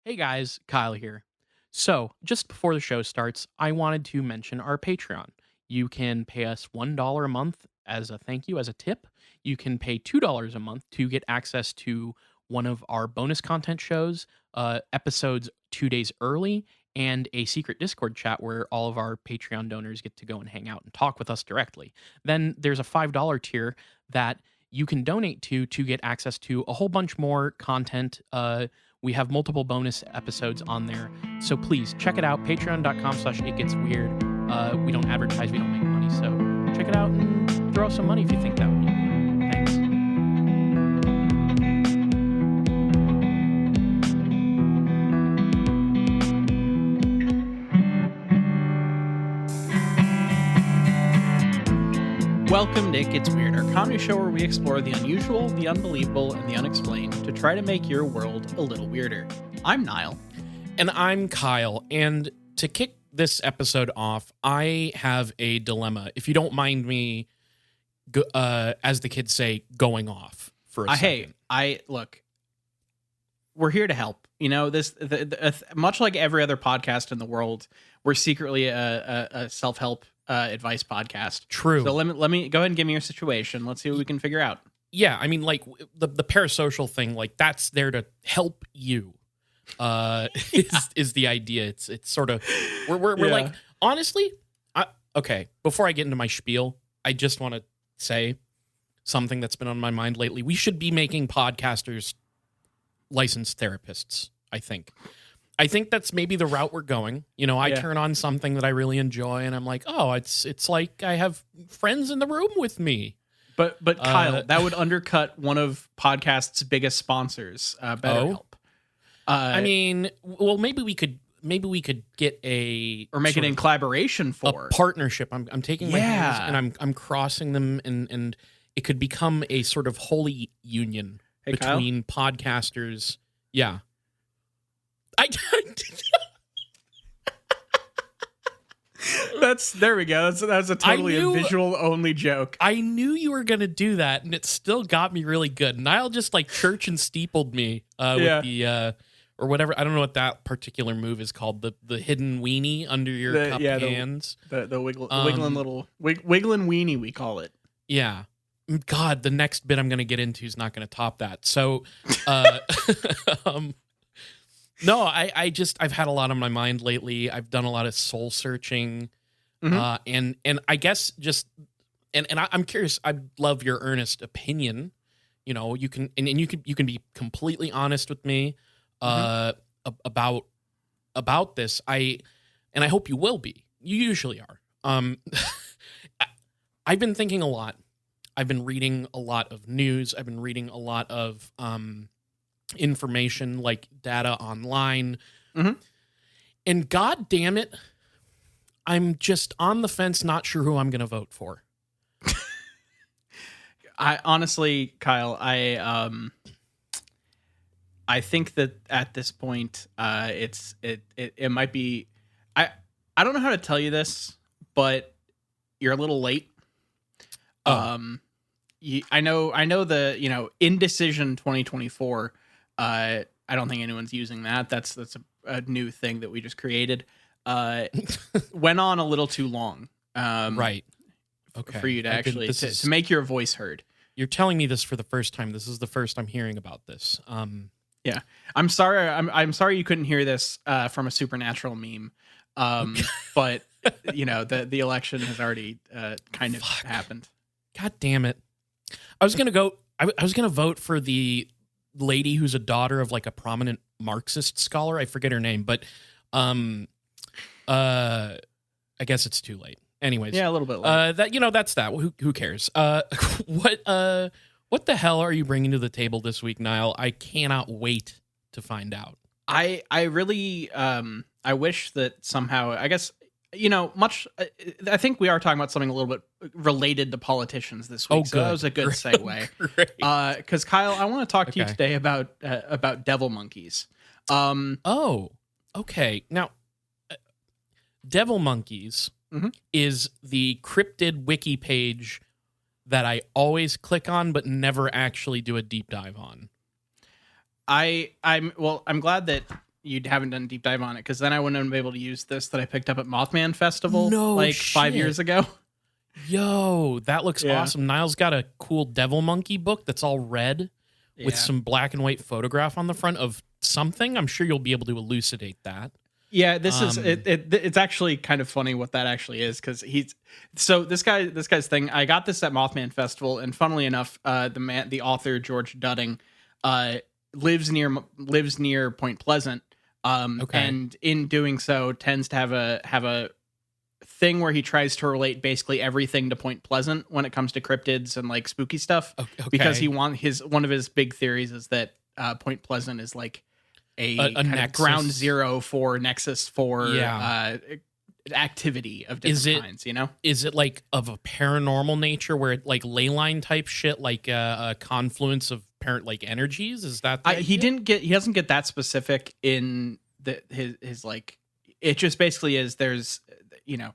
Hey guys, Kyle here. So, just before the show starts, I wanted to mention our Patreon. You can pay us $1 a month as a thank you, as a tip. You can pay $2 a month to get access to one of our bonus content shows, episodes 2 days early, and a secret Discord chat where all of our Patreon donors get to go and hang out and talk with us directly. Then there's a $5 tier that you can donate to get access to a whole bunch more content. We have multiple bonus episodes on there. So please check it out. Patreon.com/itgetsweird. We don't advertise, we don't make money. So check it out and throw us some money if you think that would be good. Thanks. Welcome to It Gets Weird, our comedy show where we explore the unusual, the unbelievable, and the unexplained to try to make your world a little weirder. I'm Niall. And I'm Kyle. And to kick this episode off, I have a dilemma. If you don't mind me, as the kids say, going off for a second. Look, we're here to help. You know, much like every other podcast in the world, we're secretly a self-help advice podcast. True. So let me go ahead and give me your situation. Let's see what we can figure out. Yeah, I mean, like the parasocial thing, like that's there to help you. Is the idea? It's sort of we're like, honestly, okay. Before I get into my spiel, I just want to say something that's been on my mind lately. We should be making podcasters licensed therapists. I think that's maybe the route we're going. You know, I turn on something that I really enjoy, and I'm like, oh, it's like I have friends in the room with me. But Kyle, that would undercut one of podcast's biggest sponsors, BetterHelp. I mean, well, maybe we could get or make it in collaboration for a partnership. I'm taking my hands and I'm crossing them, and it could become a sort of holy union between Kyle? Podcasters. Yeah. There we go. That's a totally a visual only joke. I knew you were gonna do that, and it still got me really good. Niall just like church and steepled me with the or whatever. I don't know what that particular move is called. The hidden weenie under your cupped hands. The wiggling weenie, we call it. Yeah. God, the next bit I'm gonna get into is not gonna top that. So no, I've had a lot on my mind lately. I've done a lot of soul searching, and I guess just and I'm curious. I'd love your earnest opinion. You know, you can you can be completely honest with me about this. I hope you will be. You usually are. I've been thinking a lot. I've been reading a lot of news. I've been reading a lot of information, like data online, and god damn it, I'm just on the fence, not sure who I'm gonna vote for. I honestly, Kyle, I think that at this point it might be, I don't know how to tell you this, but you're a little late. I know the indecision 2024. I don't think anyone's using that. That's a new thing that we just created. Went on a little too long. Right. Okay. For you to actually to make your voice heard. You're telling me this for the first time. This is the first I'm hearing about this. Yeah. I'm sorry. I'm sorry you couldn't hear this from a supernatural meme. But the election has already kind of happened. God damn it. I was gonna vote for the lady who's a daughter of like a prominent Marxist scholar. I forget her name, but I guess it's too late. Anyways, yeah, a little bit late. That's that. Who cares? What the hell are you bringing to the table this week, Niall? I cannot wait to find out. I really I wish that somehow, I guess, I think we are talking about something a little bit related to politicians this week. So that was a good segue. Because Kyle, I want to talk to you today about devil monkeys. Okay. Now, devil monkeys is the cryptid wiki page that I always click on, but never actually do a deep dive on. I'm glad that you haven't done a deep dive on it, because then I wouldn't have been able to use this that I picked up at Mothman Festival No like 5 years shit. ago. Yo, that looks Yeah. awesome. Niall's got a cool devil monkey book that's all red with Yeah. some black and white photograph on the front of something. I'm sure you'll be able to elucidate that. Yeah, this is Um, it's actually kind of funny what that actually is, because this guy's thing. I got this at Mothman Festival, and funnily enough, the author George Dudding, uh, lives near Point Pleasant, okay. and in doing so tends to have a thing where he tries to relate basically everything to Point Pleasant when it comes to cryptids and like spooky stuff, because Okay. one of his big theories is that Point Pleasant is like a A kind of ground nexus. zero for nexus for Yeah. activity of Is different it kinds, you know? is it like of a paranormal nature where it like ley line type shit, like a confluence of parent like energies? Is that the idea? He doesn't get that specific in his like, it just basically is, there's, you know,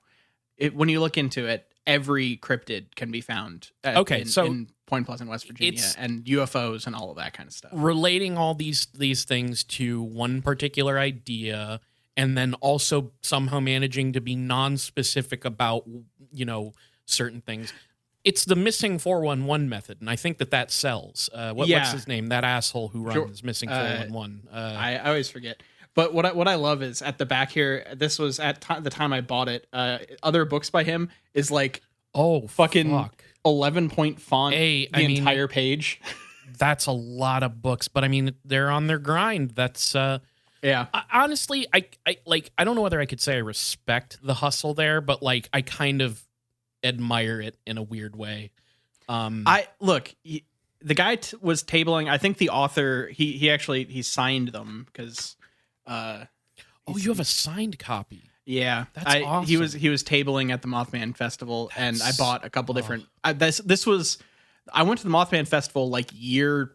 when you look into it, every cryptid can be found Okay, so in Point Pleasant, West Virginia, it's and UFOs and all of that kind of stuff. relating all these things to one particular idea, and then also somehow managing to be non-specific about, certain things. It's the missing 411 method, and I think that sells. What's Yeah, his name? That asshole who sure. runs missing Uh, 411. I always forget. But what I love is at the back here. This was at the time I bought it. Other books by him is like Oh fucking fuck. 11-point font, Hey, the entire page. that's a lot of books, but I mean they're on their grind. That's Yeah, honestly, I don't know whether I could say I respect the hustle there, but like I kind of admire it in a weird way. I look. The guy was tabling. I think the author he signed them because. Oh, he's- you have a signed copy. Yeah, That's awesome. he was tabling at the Mothman Festival, and I That's bought a couple oh, different. This was. I went to the Mothman Festival like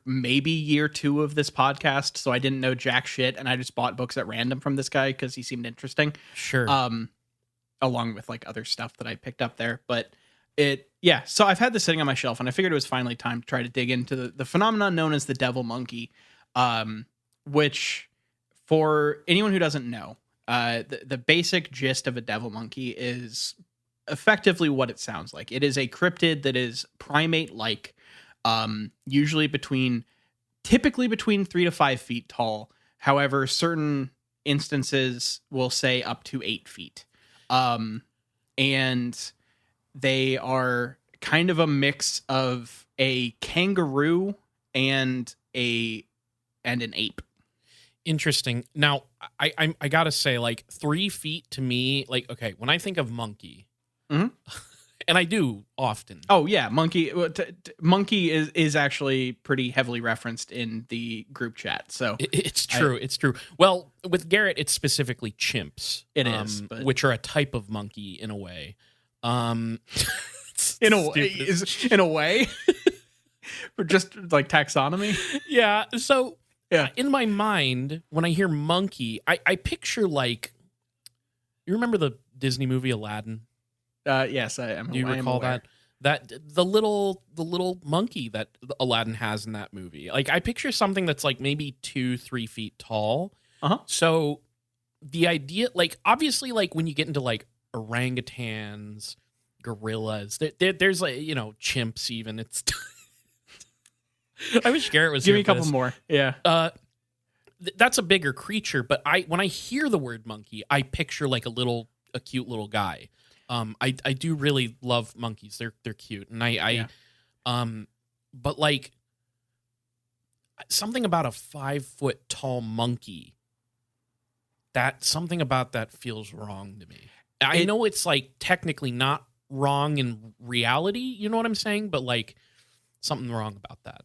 maybe year 2 of this podcast, so I didn't know jack shit, and I just bought books at random from this guy because he seemed interesting. sure. Along with like other stuff that I picked up there, but yeah. So I've had this sitting on my shelf, and I figured it was finally time to try to dig into the phenomenon known as the devil monkey, which for anyone who doesn't know, the basic gist of a devil monkey is effectively what it sounds like. It is a cryptid that is primate like, usually typically between 3 to 5 feet tall. However, certain instances will say up to 8 feet. And they are kind of a mix of a kangaroo and an ape. Interesting. Now, I gotta say, like 3 feet to me, like okay, when I think of monkey, Mhm. and I do often. Oh yeah, monkey. Monkey is actually pretty heavily referenced in the group chat. So It's true. It's true. Well, with Garrett, it's specifically chimps. It is, but- which are a type of monkey in a way. It's in a stupid. in a way, for just like taxonomy. Yeah. So Yeah. in my mind, when I hear monkey, I picture like, you remember the Disney movie Aladdin? Yes, I am. Do you I am recall aware. that the little monkey that Aladdin has in that movie? Like I picture something that's like maybe 2-3 feet tall. Uh-huh. So the idea, like obviously, like when you get into like orangutans, gorillas, there's like chimps even. It's I wish Garrett was Give here me a for couple this. more. Yeah. That's a bigger creature, but when I hear the word monkey, I picture like a cute little guy. I do really love monkeys. They're cute, and Yeah. but like something about a 5-foot tall monkey. That something about that feels wrong to me. I know it's like technically not wrong in reality. You know what I'm saying? But like something wrong about that.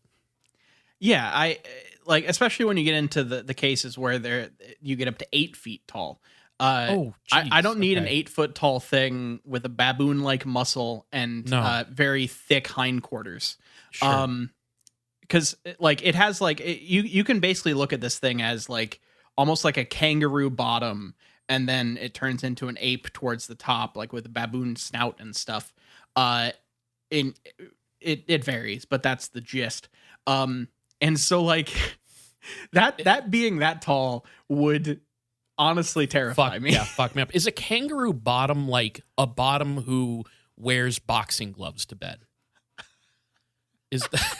Yeah, I like, especially when you get into the cases where you get up to 8 feet tall. Oh, I don't need an okay. 8-foot tall thing with a baboon like muscle and No. very thick hindquarters. Sure. Because like it has like you can basically look at this thing as like almost like a kangaroo bottom, and then it turns into an ape towards the top, like with a baboon snout and stuff. In it varies, but that's the gist. And so like That being that tall would honestly terrify me. Fuck me up. Is a kangaroo bottom like a bottom who wears boxing gloves to bed? Is that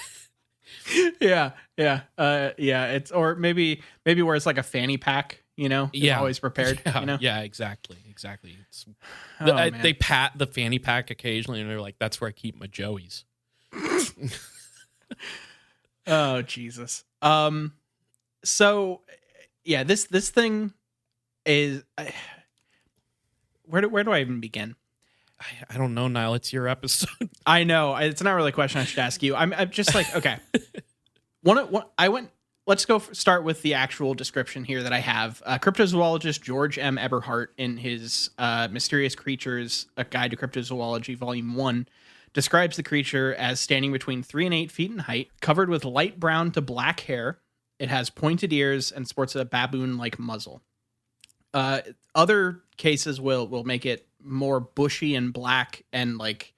Yeah, yeah, yeah. It's or maybe where it's like a fanny pack. Is always prepared. Yeah, exactly. It's, Oh, man. they pat the fanny pack occasionally, and they're like, "That's where I keep my joeys." Oh Jesus. So yeah, this thing is. Where do I even begin? I don't know, Niall. It's your episode. I know it's not really a question I should ask you. I'm just like, okay. Let's go start with the actual description here that I have. Cryptozoologist George M. Eberhardt, in his Mysterious Creatures: A Guide to Cryptozoology, Volume 1, describes the creature as standing between 3 and 8 feet in height, covered with light brown to black hair. It has pointed ears and sports a baboon-like muzzle. Other cases will make it more bushy and black, and like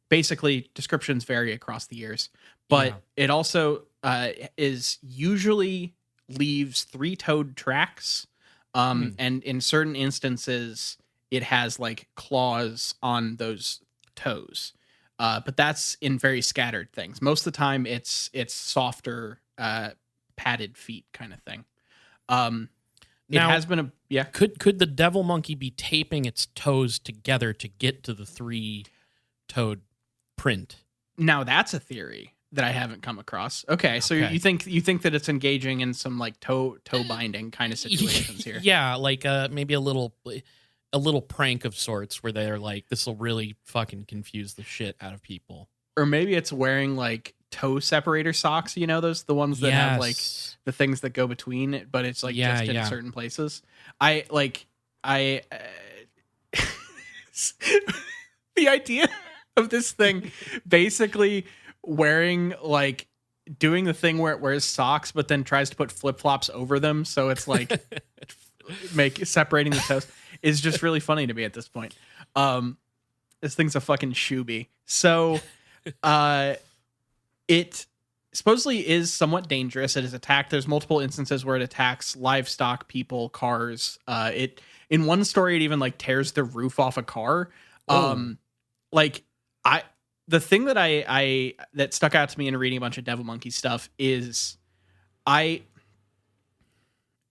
basically descriptions vary across the years. But it also is usually leaves 3-toed tracks. And in certain instances, it has like claws on those toes. But that's in very scattered things. Most of the time, it's softer, padded feet kind of thing. Now, it has been Could the devil monkey be taping its toes together to get to the 3-toed print? Now that's a theory that I haven't come across. Okay, so you think that it's engaging in some like toe binding kind of situations here? Yeah, like maybe a little prank of sorts where they're like, this will really fucking confuse the shit out of people. Or maybe it's wearing like toe separator socks. The ones that have like the things that go between it, but it's like just in certain places. The idea of this thing basically wearing like doing the thing where it wears socks but then tries to put flip-flops over them, so it's like separating the toes, is just really funny to me at this point. This thing's a fucking shoebie. So it supposedly is somewhat dangerous. It is attacked. There's multiple instances where it attacks livestock, people, cars. It in one story, it even like tears the roof off a car. The thing that that stuck out to me in reading a bunch of devil monkey stuff is a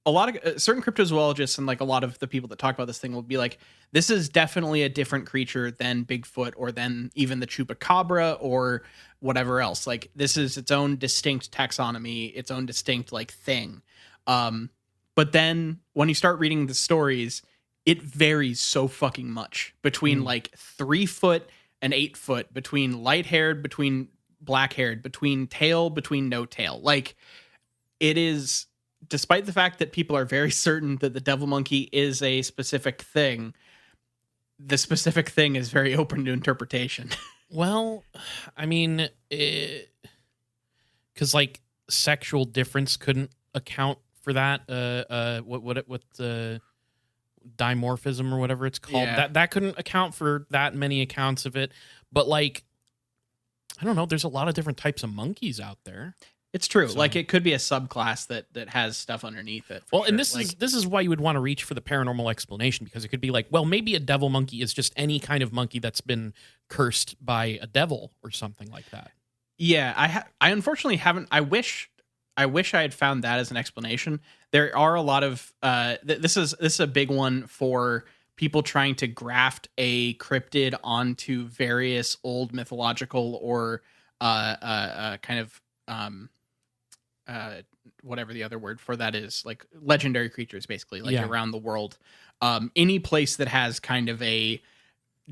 lot of certain cryptozoologists and like a lot of the people that talk about this thing will be like, this is definitely a different creature than Bigfoot or than even the chupacabra or whatever else. Like, this is its own distinct taxonomy, its own distinct like thing. But then when you start reading the stories, it varies so fucking much between like 3 foot and 8 foot, between light haired, between black haired, between tail, between no tail. Like, it is, despite the fact that people are very certain that the devil monkey is a specific thing, the specific thing is very open to interpretation. Well, I mean, because like sexual difference couldn't account for that. What dimorphism or whatever it's called. Yeah. That couldn't account for that many accounts of it. But like, I don't know. There's a lot of different types of monkeys out there. It's true. So, like, it could be a subclass that has stuff underneath it. Well, and this is why you would want to reach for the paranormal explanation, because it could be like, well, maybe a devil monkey is just any kind of monkey that's been cursed by a devil or something like that. Yeah, I unfortunately haven't. I wish I had found that as an explanation. There are a lot of this is a big one for people trying to graft a cryptid onto various old mythological or kind of whatever the other word for that is, like legendary creatures, basically, like around the world. Any place that has kind of a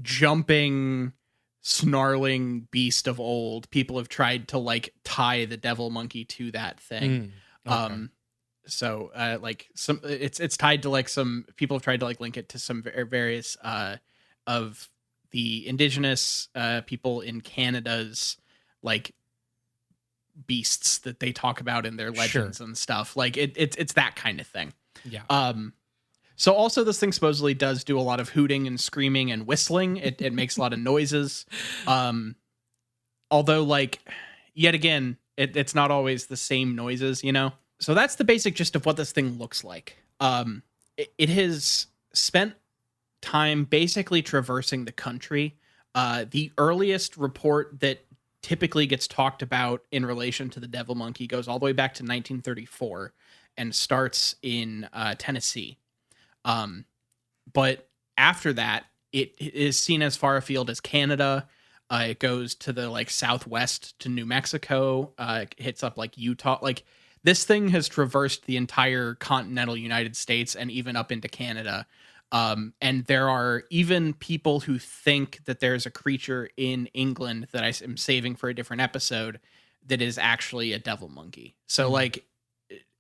jumping, snarling beast of old, people have tried to like tie the devil monkey to that thing. Okay. So like some it's tied to like some people have tried to like link it to some various of the indigenous people in Canada's like beasts that they talk about in their legends and stuff. Like it's that kind of thing. Yeah. So also this thing supposedly does do a lot of hooting and screaming and whistling. It makes a lot of noises. Although, like, yet again, It's not always the same noises, you know? So that's the basic gist of what this thing looks like. It has spent time basically traversing the country. The earliest report that typically gets talked about in relation to the devil monkey goes all the way back to 1934 and starts in Tennessee. But after that, it is seen as far afield as Canada. It goes to the like southwest to New Mexico. It hits up like Utah. Like this thing has traversed the entire continental United States and even up into Canada. And there are even people who think that there's a creature in England that I am saving for a different episode that is actually a devil monkey. So like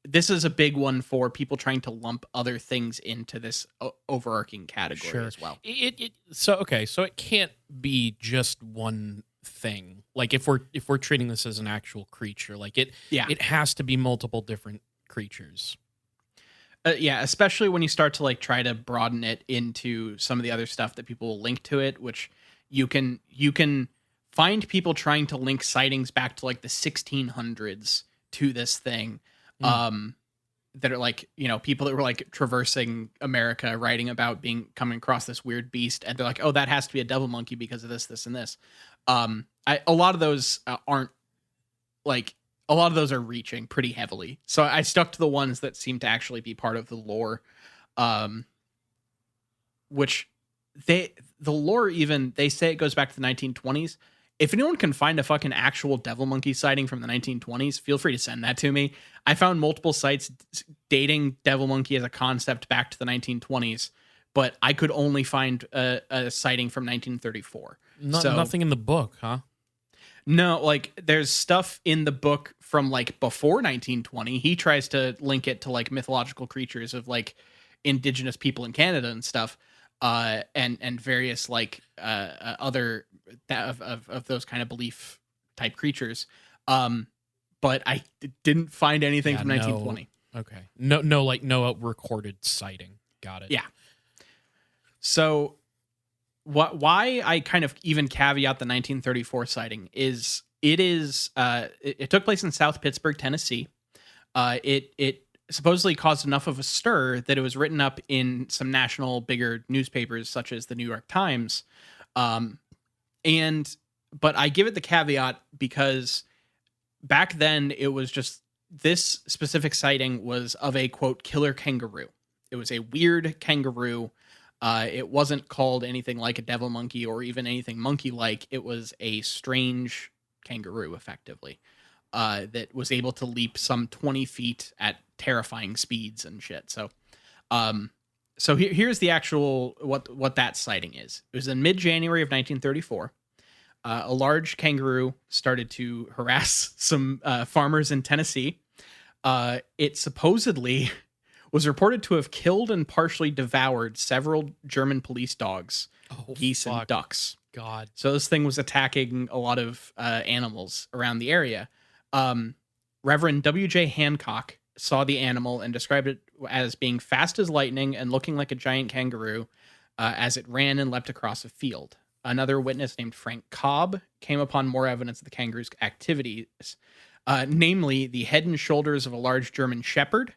this is a big one for people trying to lump other things into this overarching category as well. So it can't be just one thing. Like if we're treating this as an actual creature, like it has to be multiple different creatures. Yeah, especially when you start to like try to broaden it into some of the other stuff that people will link to it, which you can find people trying to link sightings back to like the 1600s to this thing. That are like, you know, people that were like traversing America writing about coming across this weird beast, and they're like, oh, that has to be a devil monkey because of this and this. A lot of those aren't like, a lot of those are reaching pretty heavily. So I stuck to the ones that seem to actually be part of the lore. Which the lore, even they say it goes back to the 1920s. If anyone can find a fucking actual devil monkey sighting from the 1920s, feel free to send that to me. I found multiple sites dating devil monkey as a concept back to the 1920s, but I could only find a sighting from 1934. Nothing in the book, huh? No, like there's stuff in the book from like before 1920. He tries to link it to like mythological creatures of like indigenous people in Canada and stuff. And various like other of those kind of belief type creatures, but I didn't find anything from 1920. Okay, no recorded sighting. Got it. Yeah. So why I kind of even caveat the 1934 sighting is it took place in South Pittsburgh, Tennessee. It supposedly caused enough of a stir that it was written up in some national bigger newspapers such as the New York Times. But I give it the caveat because back then it was just this specific sighting was of a quote killer kangaroo. It was a weird kangaroo. It wasn't called anything like a devil monkey or even anything monkey-like. It was a strange kangaroo, effectively, that was able to leap some 20 feet at terrifying speeds and shit. So here's the actual what that sighting is. It was in mid-January of 1934. A large kangaroo started to harass some farmers in Tennessee. It supposedly was reported to have killed and partially devoured several German police dogs, geese, and ducks. God. So this thing was attacking a lot of animals around the area. Reverend W.J. Hancock saw the animal and described it as being fast as lightning and looking like a giant kangaroo as it ran and leapt across a field. Another witness named Frank Cobb came upon more evidence of the kangaroo's activities, namely the head and shoulders of a large German shepherd.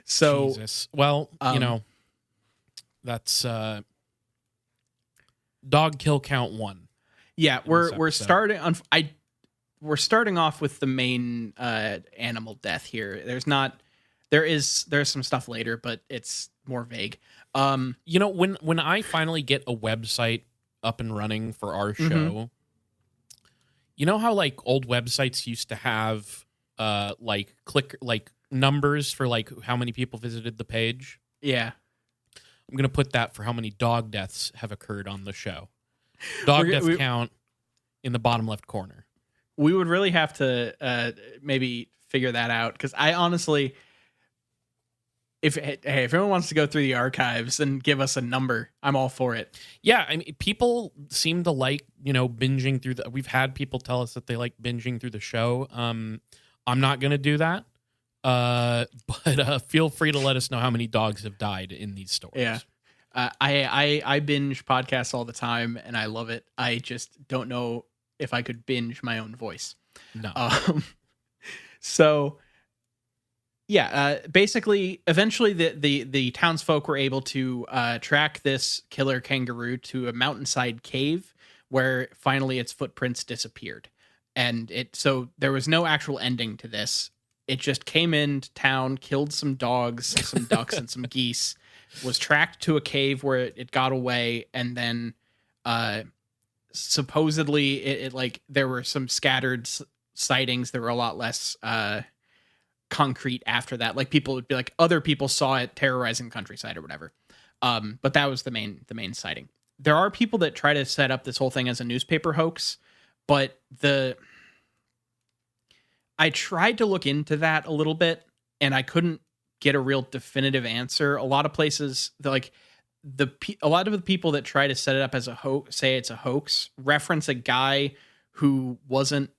Jesus. Well, that's dog kill count 1. Yeah, we're starting on. We're starting off with the main animal death here. There's some stuff later, but it's more vague. When I finally get a website up and running for our show, you know how like old websites used to have like numbers for like how many people visited the page? Yeah. I'm going to put that for how many dog deaths have occurred on the show. Dog death count in the bottom left corner. We would really have to maybe figure that out, because I honestly, if anyone wants to go through the archives and give us a number, I'm all for it. Yeah, I mean, people seem to like, binging through we've had people tell us that they like binging through the show. I'm not going to do that. But feel free to let us know how many dogs have died in these stories. Yeah. I binge podcasts all the time and I love it. I just don't know if I could binge my own voice. No. Um, so yeah, basically, eventually the townsfolk were able to track this killer kangaroo to a mountainside cave where finally its footprints disappeared, and so there was no actual ending to this. It just came into town, killed some dogs, some ducks, and some geese. Was tracked to a cave where it got away, and then supposedly it like there were some scattered sightings. There were a lot less concrete after that. Like people would be like other people saw it terrorizing the countryside or whatever. But that was the main sighting. There are people that try to set up this whole thing as a newspaper hoax, but I tried to look into that a little bit and I couldn't get a real definitive answer. A lot of places a lot of the people that try to set it up as a hoax, say it's a hoax, reference a guy who wasn't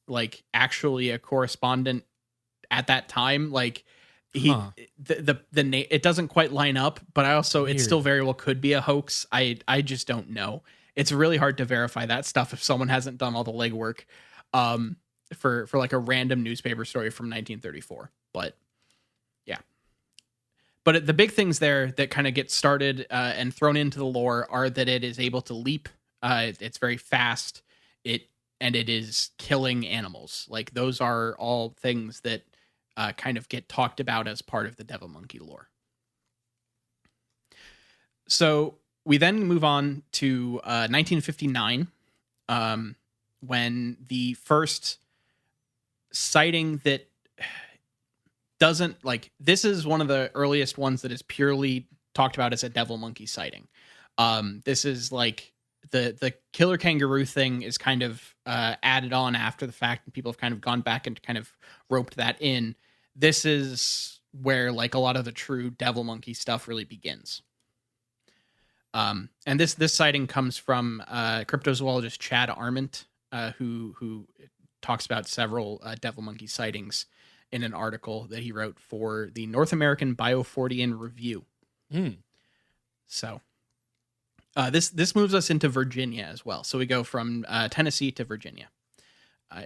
like actually a correspondent at that time. Like the name, it doesn't quite line up, but I also, it still very well could be a hoax. I just don't know. It's really hard to verify that stuff if someone hasn't done all the legwork for like a random newspaper story from 1934. But yeah. But the big things there that kind of get started and thrown into the lore are that it is able to leap. It's very fast. And it is killing animals. Like those are all things that kind of get talked about as part of the devil monkey lore. So we then move on to 1959, when the first sighting that doesn't like, this is one of the earliest ones that is purely talked about as a devil monkey sighting. This is like the killer kangaroo thing is kind of added on after the fact, and people have kind of gone back and kind of roped that in. This is where like a lot of the true devil monkey stuff really begins. And this sighting comes from cryptozoologist Chad Arment, who talks about several devil monkey sightings in an article that he wrote for the North American Biofortean Review. So this moves us into Virginia as well. So we go from Tennessee to Virginia,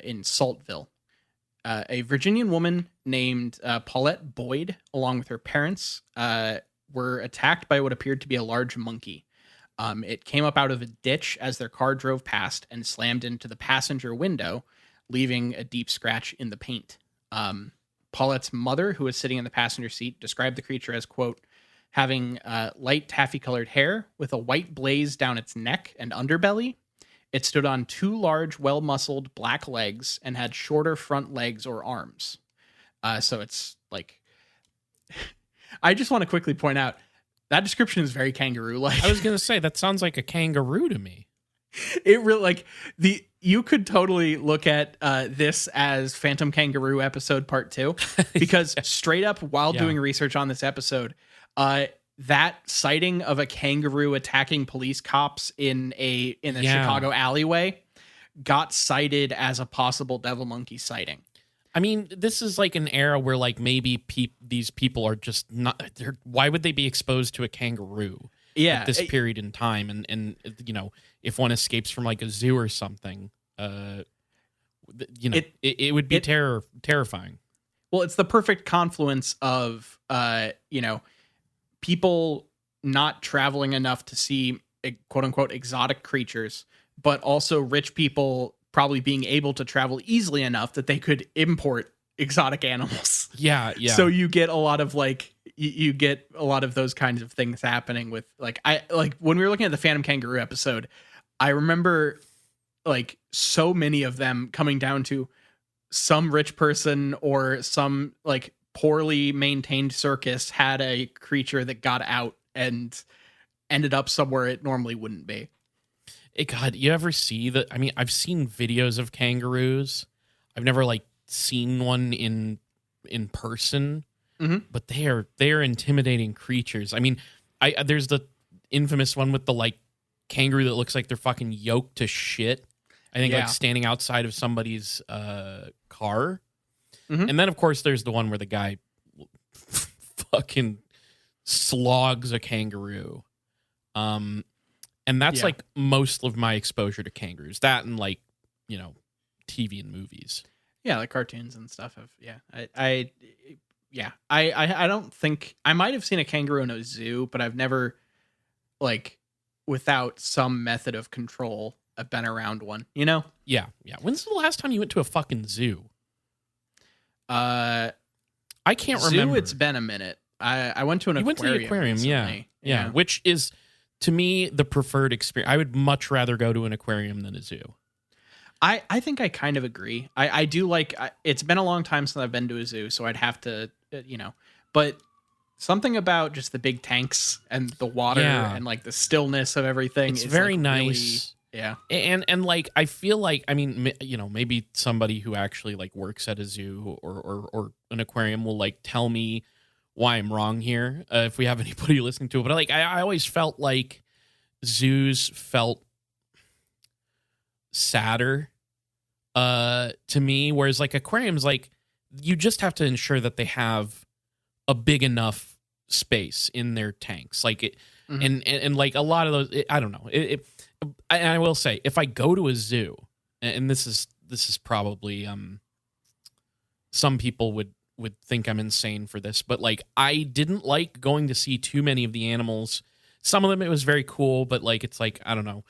in Saltville. A Virginian woman named Paulette Boyd, along with her parents, were attacked by what appeared to be a large monkey. It came up out of a ditch as their car drove past and slammed into the passenger window, leaving a deep scratch in the paint. Paulette's mother, who was sitting in the passenger seat, described the creature as, quote, having light taffy-colored hair with a white blaze down its neck and underbelly. It stood on two large, well-muscled black legs and had shorter front legs or arms. So it's like... I just want to quickly point out, that description is very kangaroo-like. I was going to say, that sounds like a kangaroo to me. It really, like, you could totally look at this as Phantom Kangaroo episode part 2, because straight up while doing research on this episode, that sighting of a kangaroo attacking police cops in a Chicago alleyway got cited as a possible devil monkey sighting. I mean, this is like an era where like maybe these people are just not. Why would they be exposed to a kangaroo? Yeah, at this period in time, and you know, if one escapes from like a zoo or something, you know, it would be terrifying. Well, it's the perfect confluence of you know, people not traveling enough to see quote unquote exotic creatures, but also rich people probably being able to travel easily enough that they could import exotic animals. Yeah. So you get a lot of like, you get a lot of those kinds of things happening with like, when we were looking at the Phantom Kangaroo episode, I remember like so many of them coming down to some rich person or some like poorly maintained circus had a creature that got out and ended up somewhere it normally wouldn't be. God, you ever see that? I mean, I've seen videos of kangaroos. I've never like seen one in person, but they are intimidating creatures. I mean, there's the infamous one with the like kangaroo that looks like they're fucking yoked to shit. I think like standing outside of somebody's car. And then of course there's the one where the guy fucking slogs a kangaroo. And that's like most of my exposure to kangaroos. That and like, you know, TV and movies. Yeah, like cartoons and stuff have. Yeah, I don't think I might have seen a kangaroo in a zoo, but I've never like without some method of control I've been around one. You know? Yeah. When's the last time you went to a fucking zoo? Uh, I can't zoo, remember. it's been a minute. I went to an You aquarium. went to the aquarium, recently. yeah. Which is, to me, the preferred experience. I would much rather go to an aquarium than a zoo. I think I kind of agree. I do like. It's been a long time since I've been to a zoo, so I'd have to, but something about just the big tanks and the water and like the stillness of everything. It's very like nice. Really, yeah, and like I feel like, I mean, maybe somebody who actually like works at a zoo or an aquarium will like tell me why I'm wrong here, if we have anybody listening to it. But like I always felt like zoos felt sadder to me, whereas like aquariums, like you just have to ensure that they have a big enough space in their tanks, like it. And like a lot of those, I don't know. I will say, if I go to a zoo, and this is probably some people would think I'm insane for this, but like I didn't like going to see too many of the animals. Some of them it was very cool, but like it's like, I don't know.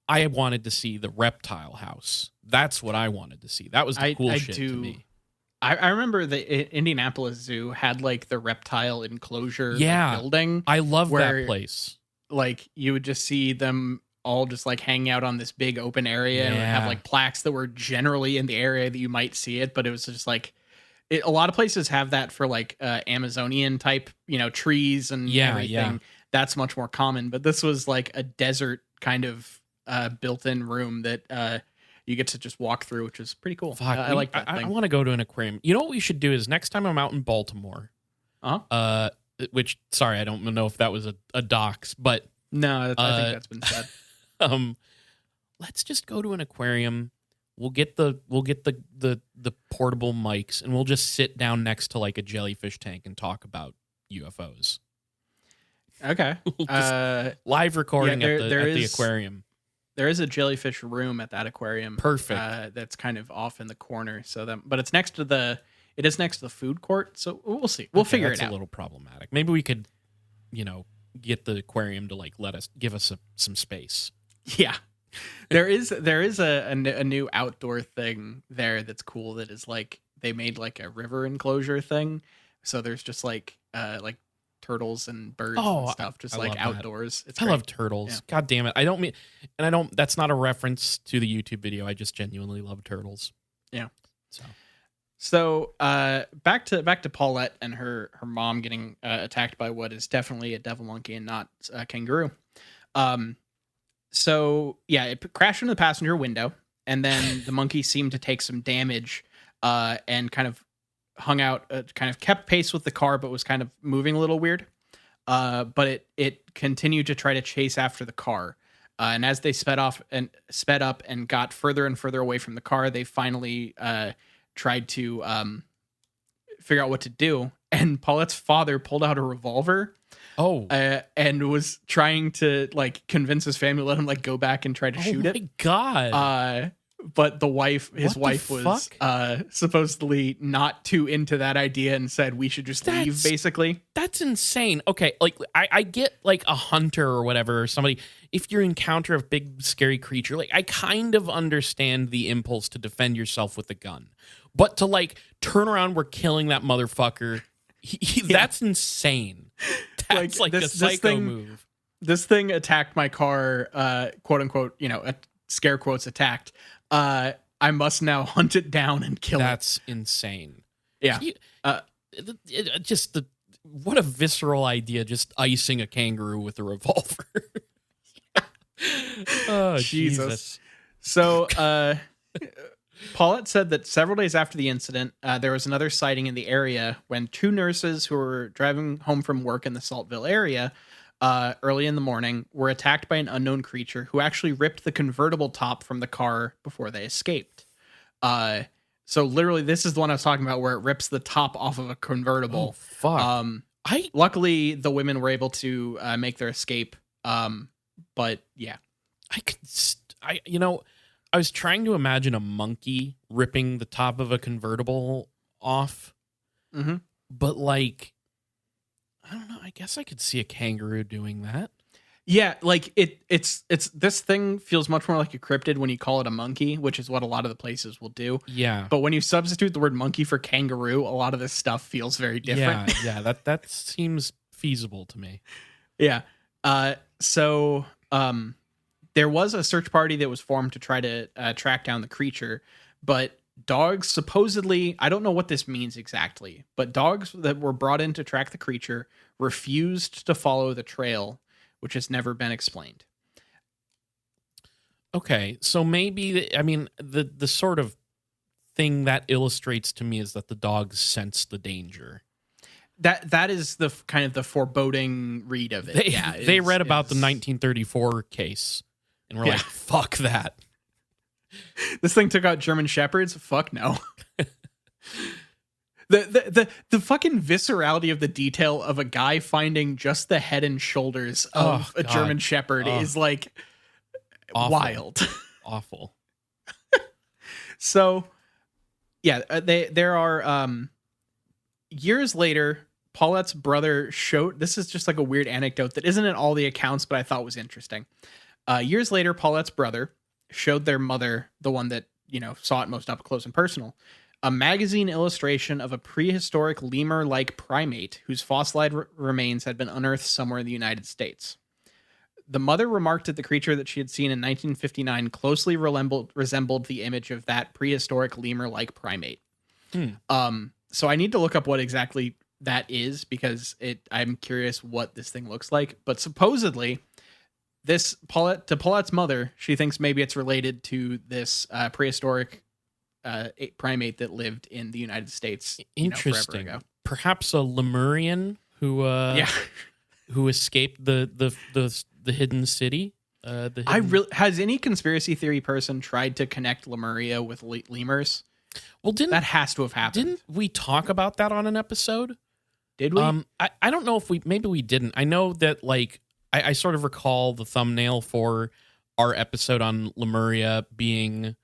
I wanted to see the reptile house. That's what I wanted to see. That was the cool shit to me. I remember the Indianapolis Zoo had like the reptile enclosure building. I love that place. Like you would just see them all just like hanging out on this big open area and would have like plaques that were generally in the area that you might see it, but it was just like a lot of places have that for like Amazonian type, trees and everything. Yeah. That's much more common, but this was like a desert kind of built-in room that you get to just walk through, which is pretty cool. Fuck, I like that thing. I want to go to an aquarium. You know what we should do is next time I'm out in Baltimore, which, sorry, I don't know if that was a dox, but no, I think that's been said. Let's just go to an aquarium. We'll get the portable mics and we'll just sit down next to like a jellyfish tank and talk about UFOs. Okay. Live recording at the aquarium. There is a jellyfish room at that aquarium. Perfect. That's kind of off in the corner. But it's next to the food court. So we'll see. We'll figure it out. That's a little problematic. Maybe we could, get the aquarium to like give us some space. Yeah. There is a new outdoor thing there that's cool. That is like they made like a river enclosure thing. So there's just like turtles and birds and stuff, just like outdoors. I love turtles. Yeah. God damn it. That's not a reference to the YouTube video. I just genuinely love turtles. Yeah. So back to Paulette and her mom getting attacked by what is definitely a devil monkey and not a kangaroo. So yeah, it crashed into the passenger window, and then the monkey seemed to take some damage and kind of hung out, kind of kept pace with the car, but was kind of moving a little weird. But it continued to try to chase after the car. And as they sped up and got further and further away from the car, they finally tried to figure out what to do. And Paulette's father pulled out a revolver. And was trying to like convince his family to let him like go back and try to shoot it. Oh my God. But his wife was supposedly not too into that idea and said we should just leave, basically. That's insane. Okay, like I get like a hunter or whatever, or somebody, if you encounter a big scary creature, like I kind of understand the impulse to defend yourself with a gun. But to like turn around, we're killing that motherfucker. That's insane. That's like a psycho move. This thing attacked my car, quote unquote, scare quotes attacked. I must now hunt it down and kill it. That's insane. Yeah. What a visceral idea, just icing a kangaroo with a revolver. Oh, Jesus. So, Paulette said that several days after the incident, there was another sighting in the area when two nurses who were driving home from work in the Saltville area early in the morning were attacked by an unknown creature who actually ripped the convertible top from the car before they escaped. So literally, this is the one I was talking about where it rips the top off of a convertible. Oh, fuck. Luckily, the women were able to make their escape. But yeah, I was trying to imagine a monkey ripping the top of a convertible off, Mm-hmm. but like, I don't know. I guess I could see a kangaroo doing that. Yeah, like it's this thing feels much more like a cryptid when you call it a monkey, which is what a lot of the places will do. Yeah. But when you substitute the word monkey for kangaroo, a lot of this stuff feels very different. Yeah. That seems feasible to me. Yeah. So there was a search party that was formed to try to track down the creature, but dogs supposedly, I don't know what this means exactly, but dogs that were brought in to track the creature refused to follow the trail, which has never been explained. Okay, so maybe, I mean, the sort of thing that illustrates to me is that the dogs sense the danger. That is the kind of the foreboding read of it. They read about the 1934 case and were like, fuck that. This thing took out German shepherds? Fuck no. The fucking viscerality of the detail of a guy finding just the head and shoulders of a German shepherd is like awful. Wild. Awful. So yeah, there are years later, Paulette's brother showed, this is just like a weird anecdote that isn't in all the accounts, but I thought was interesting. Years later, Paulette's brother showed their mother, the one that, saw it most up close and personal, a magazine illustration of a prehistoric lemur-like primate whose fossilized remains had been unearthed somewhere in the United States. The mother remarked that the creature that she had seen in 1959 closely resembled the image of that prehistoric lemur-like primate. So I need to look up what exactly that is because I'm curious what this thing looks like. But supposedly, Paulette's mother, she thinks maybe it's related to this prehistoric primate that lived in the United States. Interesting. Forever ago. Perhaps a Lemurian who who escaped the hidden city. Has any conspiracy theory person tried to connect Lemuria with lemurs? Well, that has to have happened. Didn't we talk about that on an episode? Did we? I don't know if maybe we didn't. I know that like I sort of recall the thumbnail for our episode on Lemuria being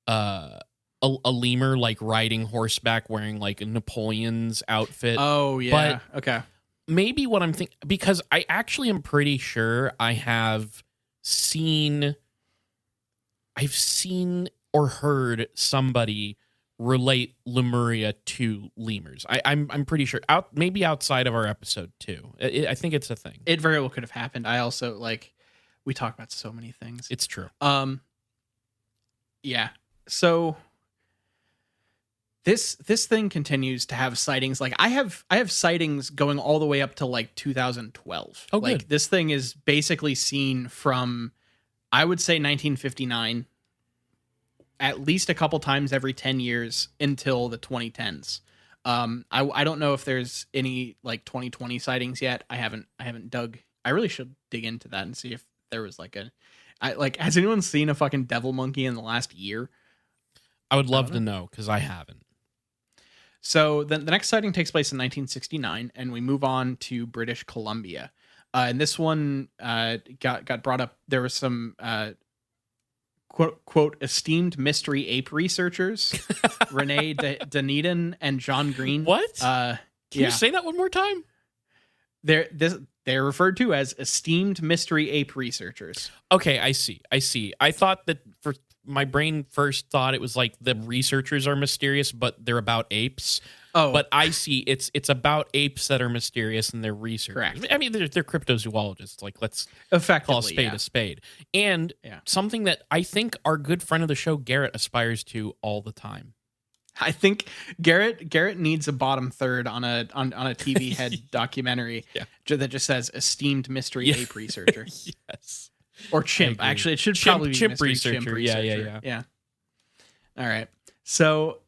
a lemur like riding horseback wearing like a Napoleon's outfit. Oh yeah. But okay. Maybe what I'm thinking, because I actually am pretty sure I've seen or heard somebody relate Lemuria to lemurs. I'm pretty sure maybe outside of our episode too. I think it's a thing. It very well could have happened. I also we talk about so many things. It's true. Yeah. So this thing continues to have sightings. Like I have sightings going all the way up to like 2012. Oh, like good. This thing is basically seen from, I would say 1959, at least a couple times every 10 years until the 2010s. I don't know if there's any like 2020 sightings yet. I haven't dug. I really should dig into that and see if there was has anyone seen a fucking devil monkey in the last year? I would love to know because I haven't. So the next sighting takes place in 1969, and we move on to British Columbia. And this one got brought up. There was some quote esteemed mystery ape researchers, Renee Dunedin and John Green. What? Can you say that one more time? They're referred to as esteemed mystery ape researchers. Okay, I see. I thought that my brain first thought it was like the researchers are mysterious, but they're about apes. Oh, but I see it's about apes that are mysterious and they're researchers. Correct. I mean, they're cryptozoologists. Like, let's effectively call a spade a spade. And something that I think our good friend of the show, Garrett, aspires to all the time. I think Garrett needs a bottom third on a TV head documentary that just says esteemed mystery ape researcher. Yes. Or chimp. Actually, it should probably be chimp researcher. researcher. Yeah. All right. So,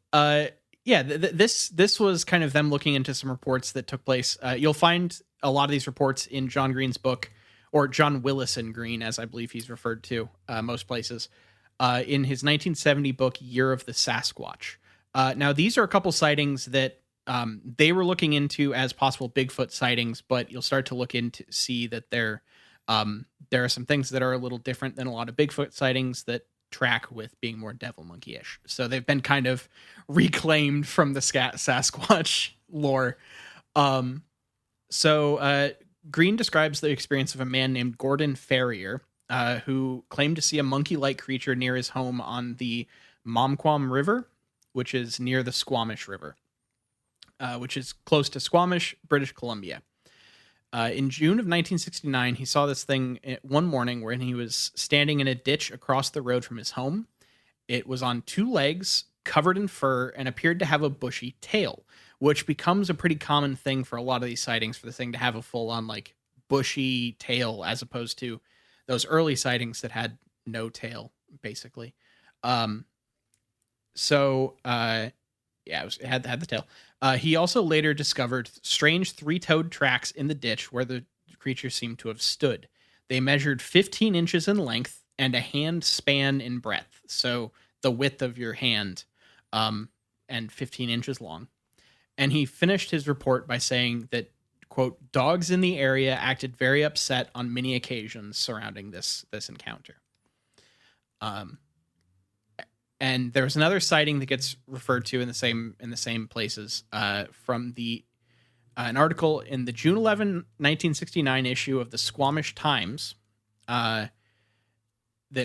this was kind of them looking into some reports that took place. You'll find a lot of these reports in John Green's book, or John Willison Green, as I believe he's referred to most places, in his 1970 book, Year of the Sasquatch. Now, these are a couple sightings that they were looking into as possible Bigfoot sightings, but you'll start to look into see that there are some things that are a little different than a lot of Bigfoot sightings that track with being more devil monkey-ish. So they've been kind of reclaimed from the Sasquatch lore. So Green describes the experience of a man named Gordon Ferrier, who claimed to see a monkey-like creature near his home on the Momquam River, which is near the Squamish River, which is close to Squamish, British Columbia. In June of 1969, he saw this thing one morning when he was standing in a ditch across the road from his home. It was on two legs, covered in fur, and appeared to have a bushy tail, which becomes a pretty common thing for a lot of these sightings, for the thing to have a full-on, like, bushy tail, as opposed to those early sightings that had no tail, basically. It had the tail. He also later discovered strange three-toed tracks in the ditch where the creature seemed to have stood. They measured 15 inches in length and a hand span in breadth, so the width of your hand, and 15 inches long. And he finished his report by saying that, quote, dogs in the area acted very upset on many occasions surrounding this encounter. And there was another sighting that gets referred to in the same places from an article in the June 11, 1969 issue of the Squamish Times that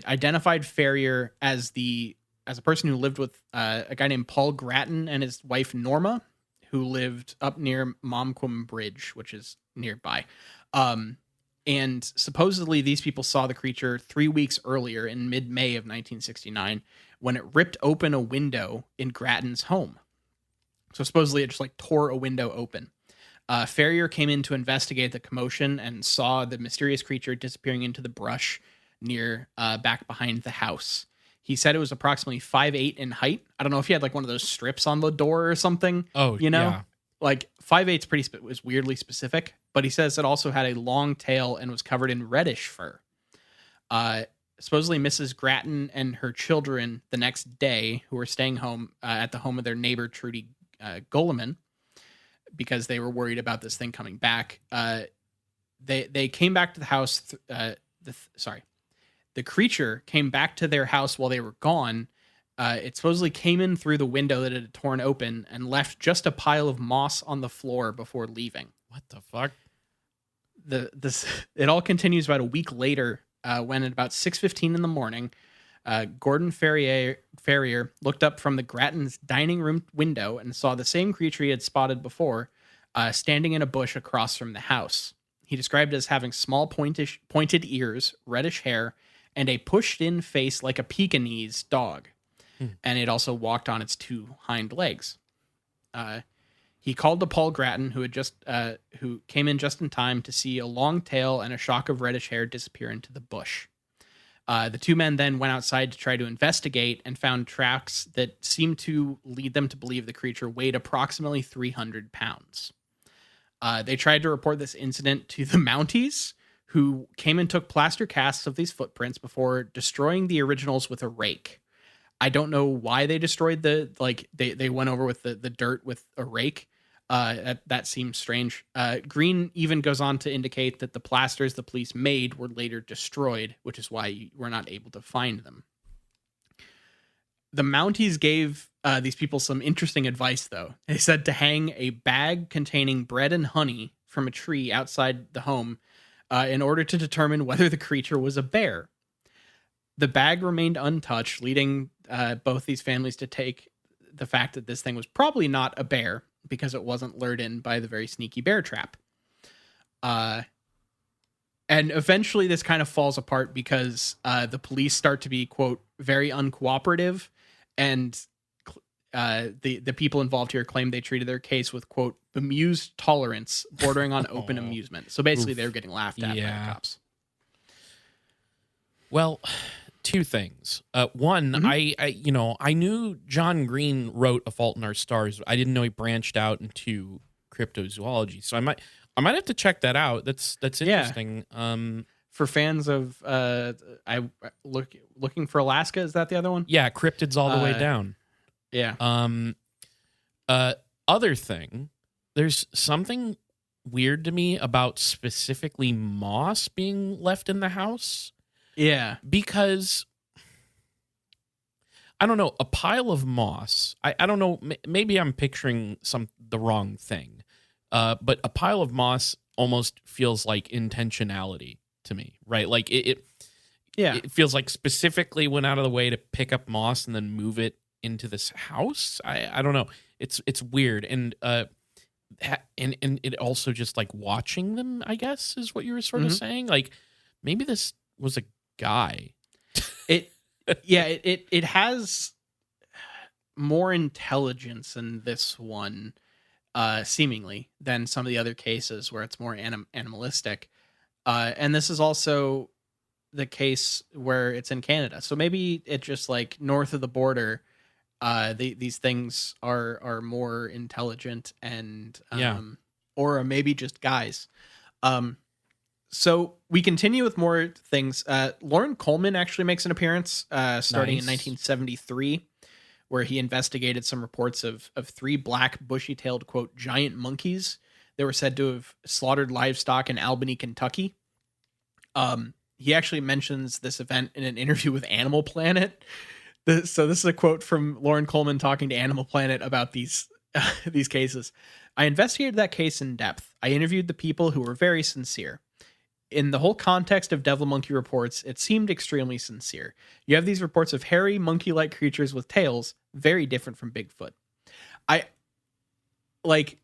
identified Ferrier as a person who lived with a guy named Paul Grattan and his wife Norma, who lived up near Momquam Bridge, which is nearby. And supposedly these people saw the creature 3 weeks earlier in mid-May of 1969 when it ripped open a window in Grattan's home. So supposedly it just like tore a window open. Ferrier came in to investigate the commotion and saw the mysterious creature disappearing into the brush near back behind the house. He said it was approximately 5'8" in height. I don't know if he had like one of those strips on the door or something. Oh, yeah. Like 5'8" was weirdly specific, but he says it also had a long tail and was covered in reddish fur. Supposedly Mrs. Grattan and her children the next day, who were staying home at the home of their neighbor Trudy Goleman, because they were worried about this thing coming back. They came back to the house. The creature came back to their house while they were gone. It supposedly came in through the window that it had torn open and left just a pile of moss on the floor before leaving. What the fuck? It all continues about a week later, when at about 6:15 in the morning, Gordon Ferrier looked up from the Grattan's dining room window and saw the same creature he had spotted before, standing in a bush across from the house. He described it as having small pointed ears, reddish hair, and a pushed-in face like a Pekingese dog. And it also walked on its two hind legs. He called to Paul Grattan, who came in just in time to see a long tail and a shock of reddish hair disappear into the bush. The two men then went outside to try to investigate and found tracks that seemed to lead them to believe the creature weighed approximately 300 pounds. They tried to report this incident to the Mounties, who came and took plaster casts of these footprints before destroying the originals with a rake. I don't know why they destroyed they went over with the dirt with a rake. That seems strange. Green even goes on to indicate that the plasters the police made were later destroyed, which is why you were not able to find them. The Mounties gave these people some interesting advice, though. They said to hang a bag containing bread and honey from a tree outside the home in order to determine whether the creature was a bear. The bag remained untouched, leading both these families to take the fact that this thing was probably not a bear because it wasn't lured in by the very sneaky bear trap. And eventually this kind of falls apart because the police start to be, quote, very uncooperative, and the people involved here claim they treated their case with, quote, bemused tolerance bordering on open amusement. So basically they were getting laughed at by the cops. Well, two things. One, I knew John Green wrote A Fault in Our Stars. I didn't know he branched out into cryptozoology. So I might have to check that out. That's interesting. Yeah. For fans of looking for Alaska, is that the other one? Yeah, cryptids all the way down. Yeah. Other thing, there's something weird to me about specifically moss being left in the house. Yeah. Because I don't know, a pile of moss. I don't know. Maybe I'm picturing the wrong thing, but a pile of moss almost feels like intentionality to me, right? Like Yeah. it feels like specifically went out of the way to pick up moss and then move it into this house. I don't know. It's weird, and it also just like watching them, I guess, is what you were sort of saying. Like maybe this was a guy. It has more intelligence in this one, seemingly, than some of the other cases where it's more animalistic. And this is also the case where it's in Canada. So maybe it just like north of the border, these things are more intelligent and or maybe just guys. So we continue with more things. Lauren Coleman actually makes an appearance starting in 1973, where he investigated some reports of 3 black bushy-tailed, quote, giant monkeys that were said to have slaughtered livestock in Albany, Kentucky. He actually mentions this event in an interview with Animal Planet. So this is a quote from Lauren Coleman talking to Animal Planet about these cases. I investigated that case in depth. I interviewed the people who were very sincere. In the whole context of Devil Monkey reports, it seemed extremely sincere. You have these reports of hairy, monkey-like creatures with tails, very different from Bigfoot. I think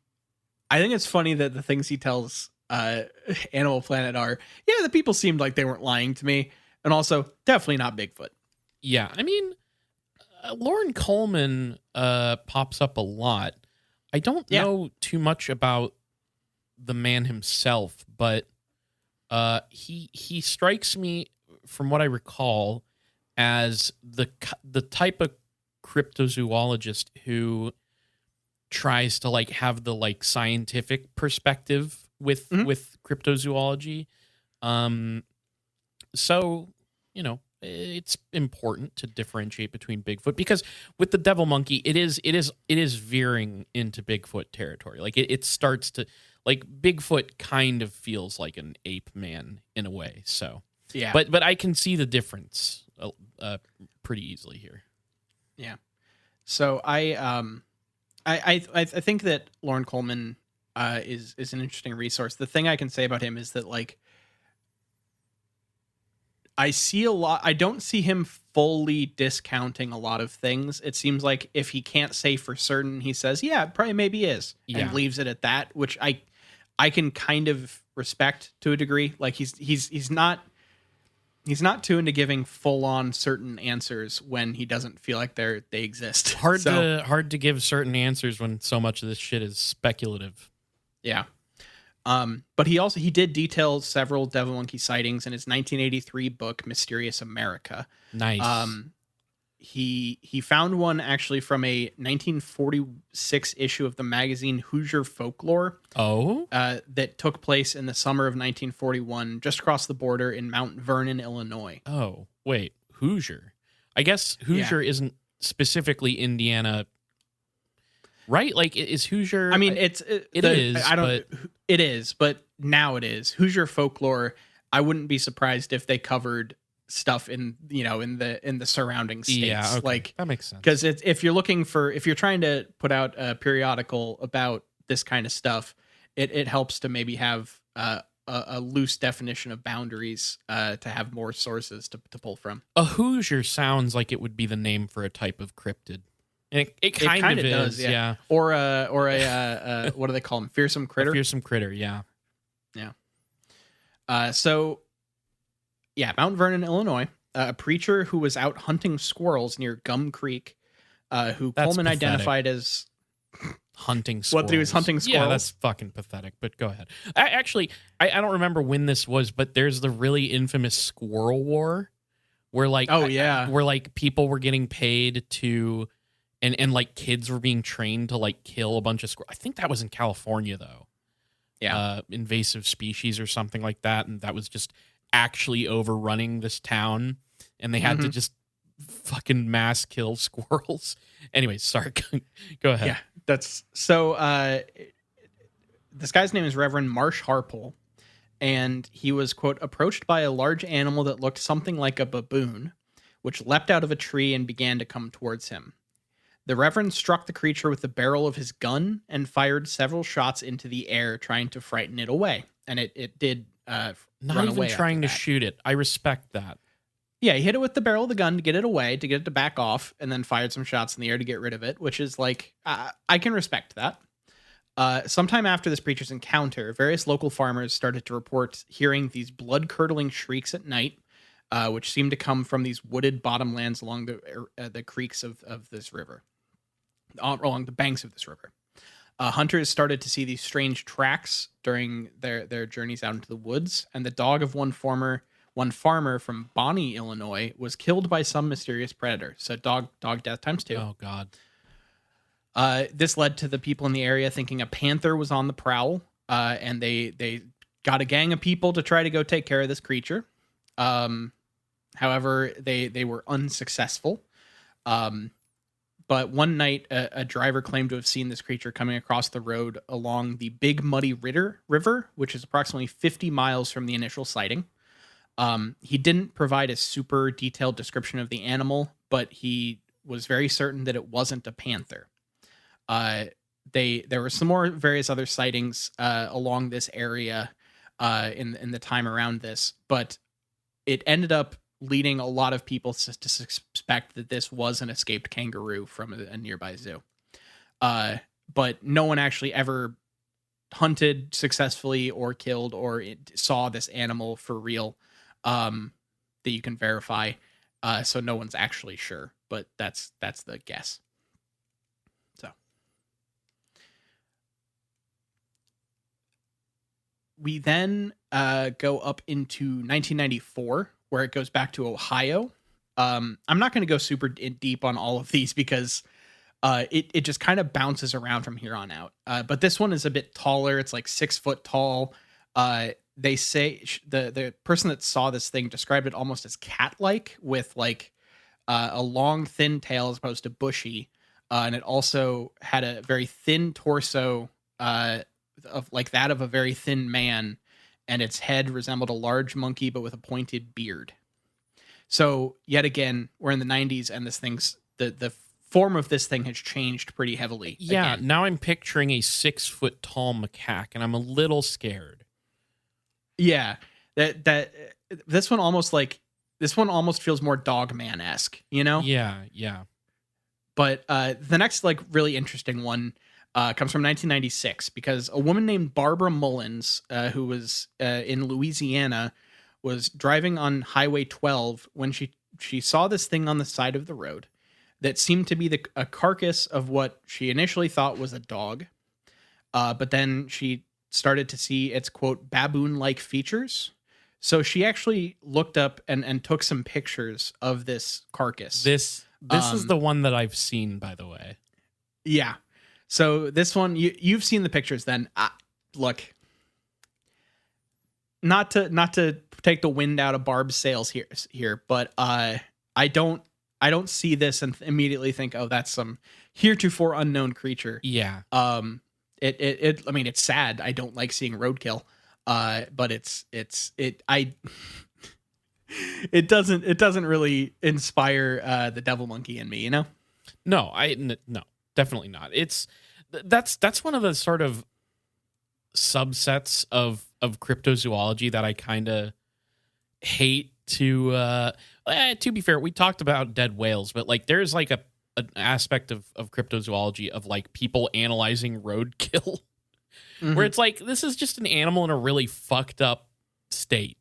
it's funny that the things he tells Animal Planet are, yeah, the people seemed like they weren't lying to me, and also definitely not Bigfoot. Yeah, I mean, Lauren Coleman pops up a lot. I don't know too much about the man himself, but he strikes me, from what I recall, as the type of cryptozoologist who tries to like have the like scientific perspective with cryptozoology. So, you know, it's important to differentiate between Bigfoot, because with the devil monkey, it is veering into Bigfoot territory. Like it starts to, like, Bigfoot kind of feels like an ape man in a way. So yeah, but I can see the difference pretty easily here. Yeah. So I think that Lauren Coleman is an interesting resource. The thing I can say about him is that, like, I see a lot. I don't see him fully discounting a lot of things. It seems like if he can't say for certain, he says, "Yeah, it probably maybe is," and leaves it at that, which I can kind of respect to a degree. Like he's not too into giving full on certain answers when he doesn't feel like they exist. Hard to give certain answers when so much of this shit is speculative. Yeah. But he did detail several devil monkey sightings in his 1983 book Mysterious America. Nice. He found one actually from a 1946 issue of the magazine Hoosier Folklore. Oh, that took place in the summer of 1941, just across the border in Mount Vernon, Illinois. Oh, wait, Hoosier. I guess Hoosier isn't specifically Indiana, right? Like, is Hoosier? I mean, it is. But it is, but now it is Hoosier Folklore. I wouldn't be surprised if they covered stuff in the surrounding states. Yeah, okay. Like, that makes sense. Because if you're trying to put out a periodical about this kind of stuff, it helps to maybe have a loose definition of boundaries to have more sources to pull from. A Hoosier sounds like it would be the name for a type of cryptid. And it kind of does, yeah. Or a what do they call them? Fearsome critter. A fearsome critter, yeah. Yeah. So, yeah, Mount Vernon, Illinois. A preacher who was out hunting squirrels near Gum Creek, who That's Coleman pathetic. identified as hunting squirrels. What, he was hunting squirrels? Yeah, that's fucking pathetic, but go ahead. I don't remember when this was, but there's the really infamous squirrel war where, like, where, like, people were getting paid to, and like, kids were being trained to, like, kill a bunch of squirrels. I think that was in California, though. Yeah. Invasive species or something like that, and that was just actually overrunning this town, and they had to just fucking mass kill squirrels. Anyways, sorry. Go ahead. Yeah, that's so. This guy's name is Reverend Marsh Harpole, and he was, quote, approached by a large animal that looked something like a baboon. which leapt out of a tree and began to come towards him. The Reverend struck the creature with the barrel of his gun and fired several shots into the air, trying to frighten it away. And it did Not run even away trying to after that. shoot it. I respect that. Yeah, he hit it with the barrel of the gun to get it away, to get it to back off, and then fired some shots in the air to get rid of it, which is like, I can respect that. Sometime after this creature's encounter, various local farmers started to report hearing these blood-curdling shrieks at night, which seemed to come from these wooded bottomlands along the creeks of this river, along the banks of this river. Hunters started to see these strange tracks during their journeys out into the woods, and the dog of one farmer from Bonnie, Illinois, was killed by some mysterious predator. So dog death times 2. Oh God. This led to the people in the area thinking a panther was on the prowl, and they got a gang of people to try to go take care of this creature. However, they were unsuccessful. But one night, a driver claimed to have seen this creature coming across the road along the Big Muddy River, which is approximately 50 miles from the initial sighting. He didn't provide a super detailed description of the animal, but he was very certain that it wasn't a panther. There were some more various other sightings along this area in the time around this, but it ended up leading a lot of people to suspect that this was an escaped kangaroo from a nearby zoo. But no one actually ever hunted successfully or killed or saw this animal for real that you can verify. So no one's actually sure, but that's the guess. So we then go up into 1994, where it goes back to Ohio. I'm not going to go super deep on all of these because it just kind of bounces around from here on out. But this one is a bit taller. It's like 6 foot tall. They say the person that saw this thing described it almost as cat-like, with like a long, thin tail as opposed to bushy. And it also had a very thin torso of like that of a very thin man. And its head resembled a large monkey, but with a pointed beard. So yet again, we're in the 90s, and this thing's the form of this thing has changed pretty heavily. Yeah, again. now I'm picturing a 6 foot tall macaque, and I'm a little scared. Yeah, this one almost feels more Dogman-esque, you know? Yeah. But the next like really interesting one comes from 1996, because a woman named Barbara Mullins, who was in Louisiana, was driving on Highway 12 when she saw this thing on the side of the road that seemed to be a carcass of what she initially thought was a dog. But then she started to see its, quote, baboon-like features. So she actually looked up and took some pictures of this carcass. This is the one that I've seen, by the way. Yeah. So this one, you've seen the pictures then. Look, not to take the wind out of Barb's sails here, but I don't see this and immediately think, oh, that's some heretofore unknown creature. Yeah. I mean, it's sad. I don't like seeing roadkill. But it doesn't really inspire the devil monkey in me, you know? No, no, definitely not. That's one of the sort of subsets of cryptozoology that I kind of hate to be fair, we talked about dead whales, but like there's like an aspect of cryptozoology of like people analyzing roadkill where it's like, this is just an animal in a really fucked up state.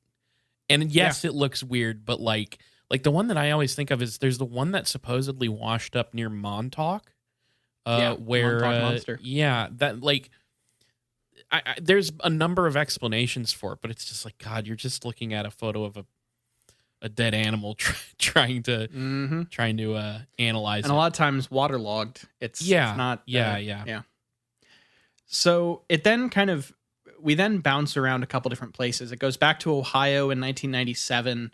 And yes, it looks weird, but like the one that I always think of is there's the one that supposedly washed up near Montauk, where Montauk Monster. That like there's a number of explanations for it, but it's just like, God, you're just looking at a photo of a dead animal trying to analyze and it. a lot of times waterlogged. It's not. Yeah. So it then we then bounce around a couple different places. It goes back to Ohio in 1997,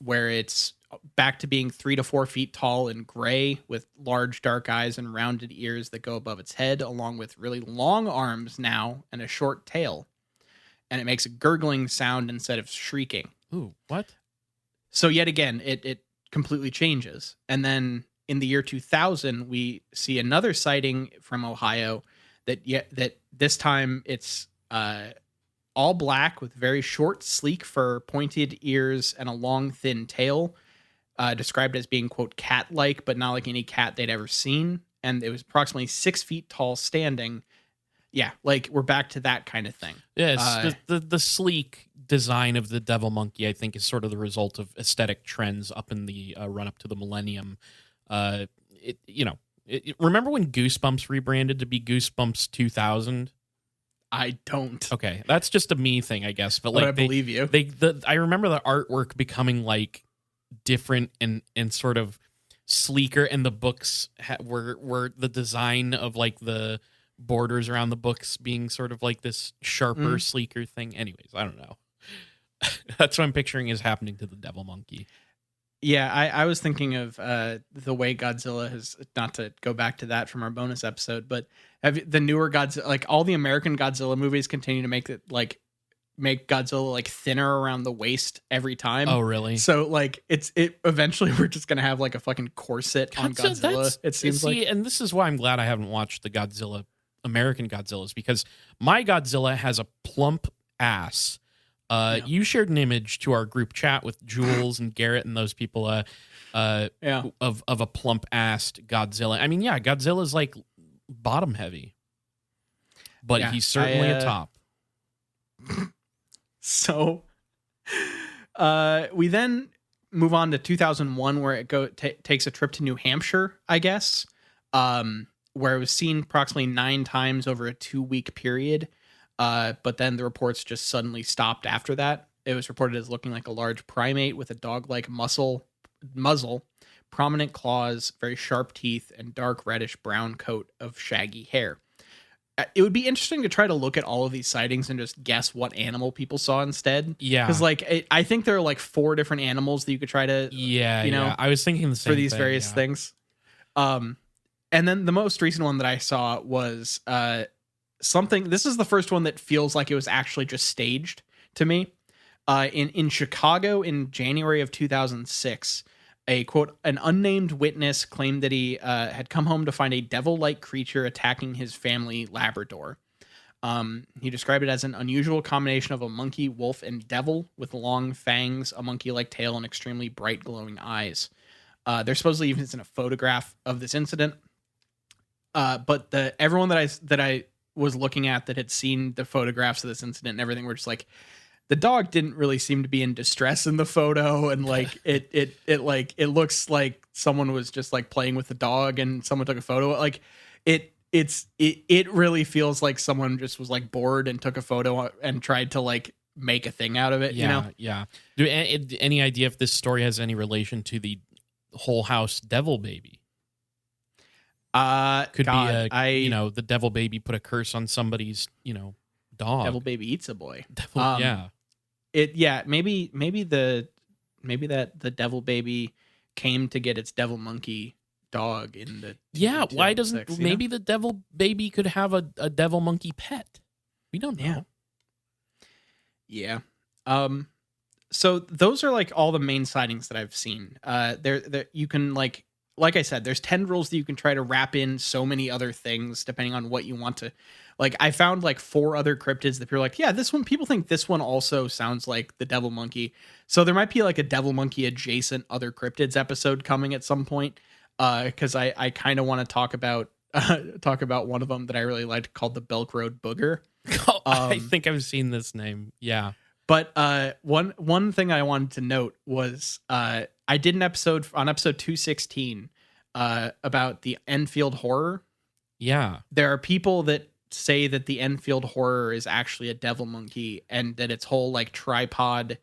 where it's back to being 3 to 4 feet tall and gray with large dark eyes and rounded ears that go above its head, along with really long arms now and a short tail. And it makes a gurgling sound instead of shrieking. Ooh, what? So yet again, it completely changes. And then in the year 2000, we see another sighting from Ohio that this time it's all black with very short, sleek fur, pointed ears, and a long, thin tail. Described as being, quote, cat-like, but not like any cat they'd ever seen. And it was approximately 6 feet tall standing. Yeah, like we're back to that kind of thing. Yes, the sleek design of the devil monkey, I think, is sort of the result of aesthetic trends up in the run up to the millennium. Remember when Goosebumps rebranded to be Goosebumps 2000? I don't. Okay, that's just a me thing, I guess. But I believe you. I remember the artwork becoming like different and sort of sleeker, and the books were the design of like the borders around the books being sort of like this sharper, sleeker thing. Anyways, I don't know. That's what I'm picturing is happening to the devil monkey. Yeah, I was thinking of the way Godzilla has, not to go back to that from our bonus episode, but the newer Godzilla, like all the American Godzilla movies continue to make Godzilla like thinner around the waist every time. Oh, really? So like it eventually we're just gonna have like a fucking corset on Godzilla. It seems like. And this is why I'm glad I haven't watched the American Godzillas, because my Godzilla has a plump ass. You shared an image to our group chat with Jules and Garrett and those people of a plump-assed Godzilla. I mean, yeah, Godzilla's like bottom heavy, but he's certainly a top. So we then move on to 2001, where it takes a trip to New Hampshire, I guess, where it was seen approximately 9 times over a 2-week period. But then the reports just suddenly stopped after that. It was reported as looking like a large primate with a dog-like muzzle, prominent claws, very sharp teeth, and dark reddish-brown coat of shaggy hair. It would be interesting to try to look at all of these sightings and just guess what animal people saw instead. Yeah. Because I think there are like 4 different animals that you could try to, I was thinking the same for these thing, various things. And then the most recent one that I saw was something. This is the first one that feels like it was actually just staged to me. In Chicago in January of 2006, an unnamed witness claimed that he had come home to find a devil-like creature attacking his family Labrador. He described it as an unusual combination of a monkey, wolf, and devil with long fangs, a monkey-like tail, and extremely bright glowing eyes. There supposedly even isn't a photograph of this incident. But everyone that I was looking at that had seen the photographs of this incident and everything were just like, the dog didn't really seem to be in distress in the photo, and like it looks like someone was just like playing with the dog and someone took a photo. Like it really feels like someone just was like bored and took a photo and tried to like make a thing out of it. Yeah. Do any idea if this story has any relation to the Whole House devil baby? Could God, be the devil baby put a curse on somebody's dog. Devil baby eats a boy. Maybe the devil baby came to get its devil monkey dog in the why doesn't maybe the devil baby could have a devil monkey pet? We don't know. Yeah. So those are like all the main sightings that I've seen. There you can like I said, there's tendrils that you can try to wrap in so many other things depending on what you want to. Like I found like 4 other cryptids that people are like, yeah, this one, people think this one also sounds like the devil monkey. So there might be like a devil monkey adjacent other cryptids episode coming at some point. Cause I kind of want to talk about one of them that I really liked called the Belk Road Booger. I think I've seen this name. Yeah. But one thing I wanted to note was I did an episode on episode 216 about the Enfield horror. Yeah. There are people that say that the Enfield horror is actually a devil monkey and that its whole like tripod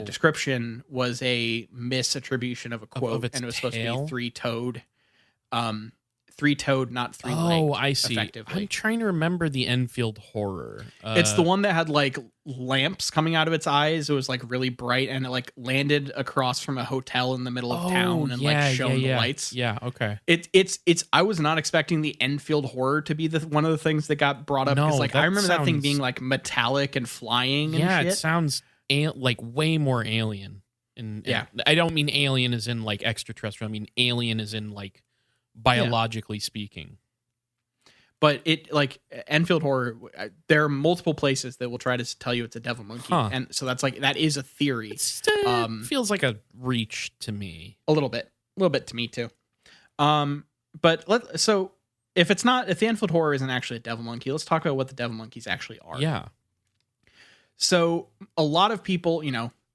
description was a misattribution of a quote, and it was supposed to be three-toed. Three-toed, not three-legged. Oh, I see. Effectively. I'm trying to remember the Enfield horror. It's the one that had like lamps coming out of its eyes. It was like really bright, and it like landed across from a hotel in the middle of town and like shone the lights. Yeah, okay. It's. I was not expecting the Enfield horror to be one of the things that got brought up. Because like I remember that thing being like metallic and flying. Yeah, and shit. It sounds like way more alien And Yeah. I don't mean alien as in like extraterrestrial. I mean alien as in like biologically speaking. But it like Enfield horror, there are multiple places that will try to tell you it's a devil monkey, Huh. and so that's like that is a theory. It feels like a reach to me. A little bit to me too. But so if the Enfield horror isn't actually a devil monkey, let's talk about what the devil monkeys actually are. Yeah. So a lot of people,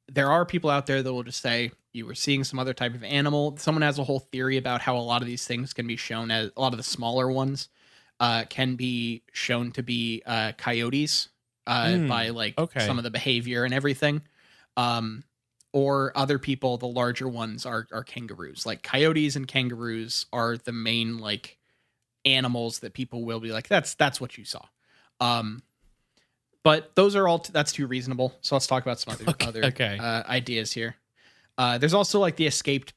there are people out there that will just say you were seeing some other type of animal. Someone has a whole theory about how a lot of these things can be shown as a lot of the smaller ones can be shown to be coyotes by like some of the behavior and everything. Or other people, the larger ones are kangaroos. Like coyotes and kangaroos are the main like animals that people will be like, that's what you saw. But those are all that's too reasonable. So let's talk about some other ideas here. There's also like the escaped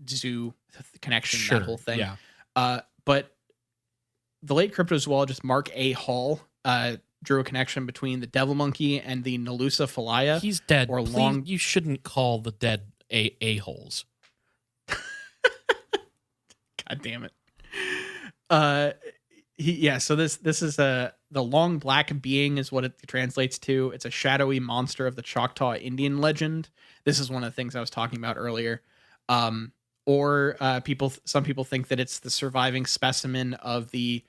zoo connection, that whole thing. Yeah. But the late cryptozoologist Mark A. Hall drew a connection between the devil monkey and the Nalusa phalia. He's dead. Or Please, you shouldn't call the dead a-holes. God damn it. So this is the long black being is what it translates to. It's a shadowy monster of the Choctaw Indian legend. This is one of the things I was talking about earlier. Some people think that it's the surviving specimen of the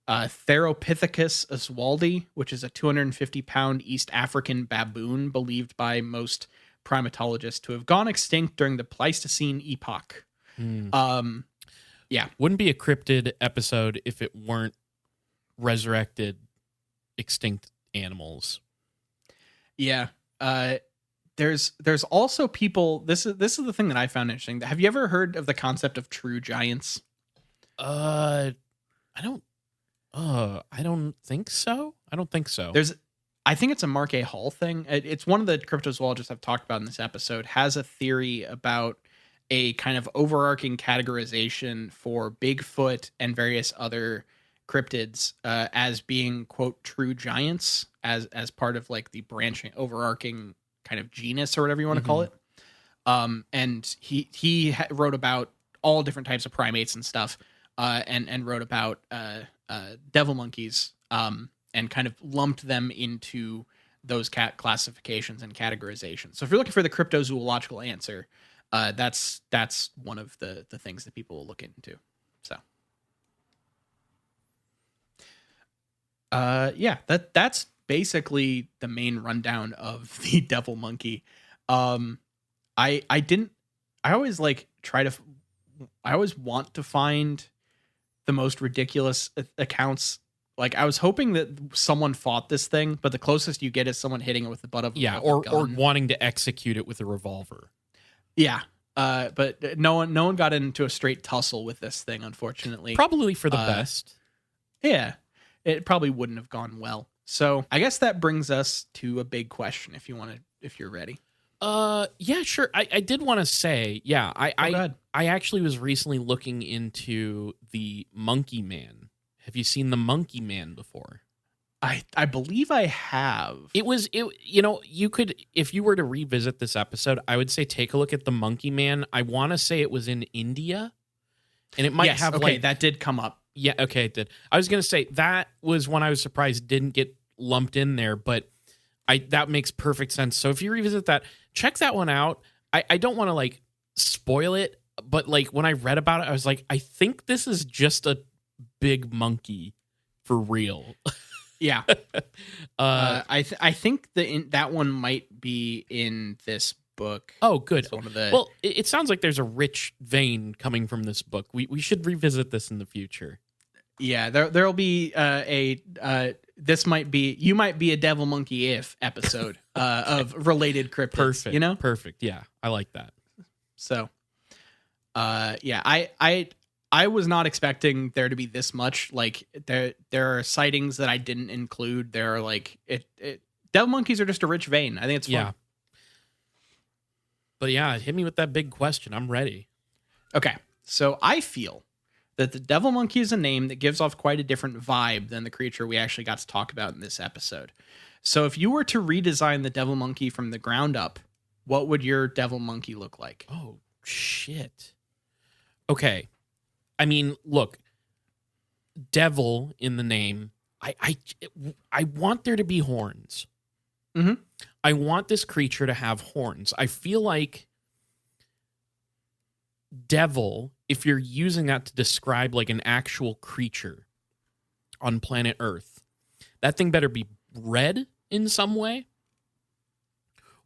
Theropithecus oswaldi, which is a 250-pound East African baboon believed by most primatologists to have gone extinct during the Pleistocene epoch. Yeah. Wouldn't be a cryptid episode if it weren't resurrected extinct animals. Yeah. There's also people, this is the thing that I found interesting. Have you ever heard of the concept of true giants? I don't think so. I think it's a Mark A. Hall thing. It's one of the cryptozoologists I've talked about in this episode has a theory about a kind of overarching categorization for Bigfoot and various other cryptids as being, quote, true giants as part of like the branching overarching kind of genus or whatever you want to call it. And he wrote about all different types of primates and stuff and wrote about devil monkeys and kind of lumped them into those classifications and categorizations. So if you're looking for the cryptozoological answer, that's one of the things that people will look into. So, that's basically the main rundown of the devil monkey. I always want to find the most ridiculous accounts. Like I was hoping that someone fought this thing, but the closest you get is someone hitting it with the butt of or gun. wanting to execute it with a revolver. Yeah. But no one got into a straight tussle with this thing, unfortunately. Probably for the best. Yeah. It probably wouldn't have gone well. So I guess that brings us to a big question if you're ready. Yeah, sure. I did want to say, yeah, Go ahead. I actually was recently looking into the Monkey Man. Have you seen the Monkey Man before? I believe I have. You could, if you were to revisit this episode, I would say take a look at the Monkey Man. I want to say it was in India, and it might have that did come up. Yeah, okay, it did. I was going to say that was one I was surprised didn't get lumped in there, but that makes perfect sense. So if you revisit that, check that one out. I don't want to like spoil it, but like when I read about it, I was like, I think this is just a big monkey for real. Yeah. I think that one might be in this book. Oh, good. Well, it sounds like there's a rich vein coming from this book. We should revisit this in the future. Yeah, there'll be you might be a devil monkey if episode of related cryptids. Perfect. Perfect. Yeah, I like that. So, yeah, I was not expecting there to be this much. Like there are sightings that I didn't include. There are like devil monkeys are just a rich vein. I think it's fun. Yeah. But yeah, hit me with that big question. I'm ready. Okay, so I feel that the devil monkey is a name that gives off quite a different vibe than the creature we actually got to talk about in this episode. So if you were to redesign the devil monkey from the ground up, what would your devil monkey look like? Oh shit. Okay. I mean, look, devil in the name. I want there to be horns. Mm-hmm. I want this creature to have horns. I feel like devil, if you're using that to describe like an actual creature on planet Earth, that thing better be red in some way,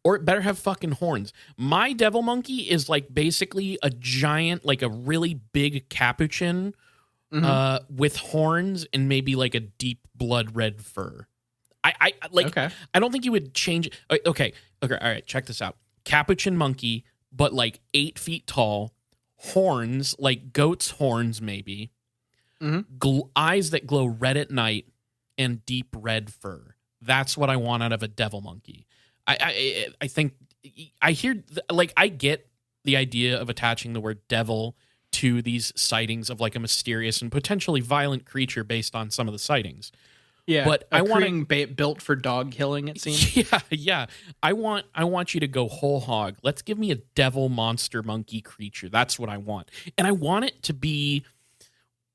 or it better have fucking horns. My devil monkey is like basically a giant, like a really big capuchin with horns and maybe like a deep blood red fur. I like. Okay. I don't think you would change. Okay. All right. Check this out. Capuchin monkey, but like 8 feet tall, horns like goat's horns, maybe. Eyes that glow red at night, and deep red fur. That's what I want out of a devil monkey. I think I hear like I get the idea of attaching the word devil to these sightings of like a mysterious and potentially violent creature based on some of the sightings. Yeah, but I want built for dog killing. It seems. Yeah. I want you to go whole hog. Let's give me a devil monster monkey creature. That's what I want, and I want it to be.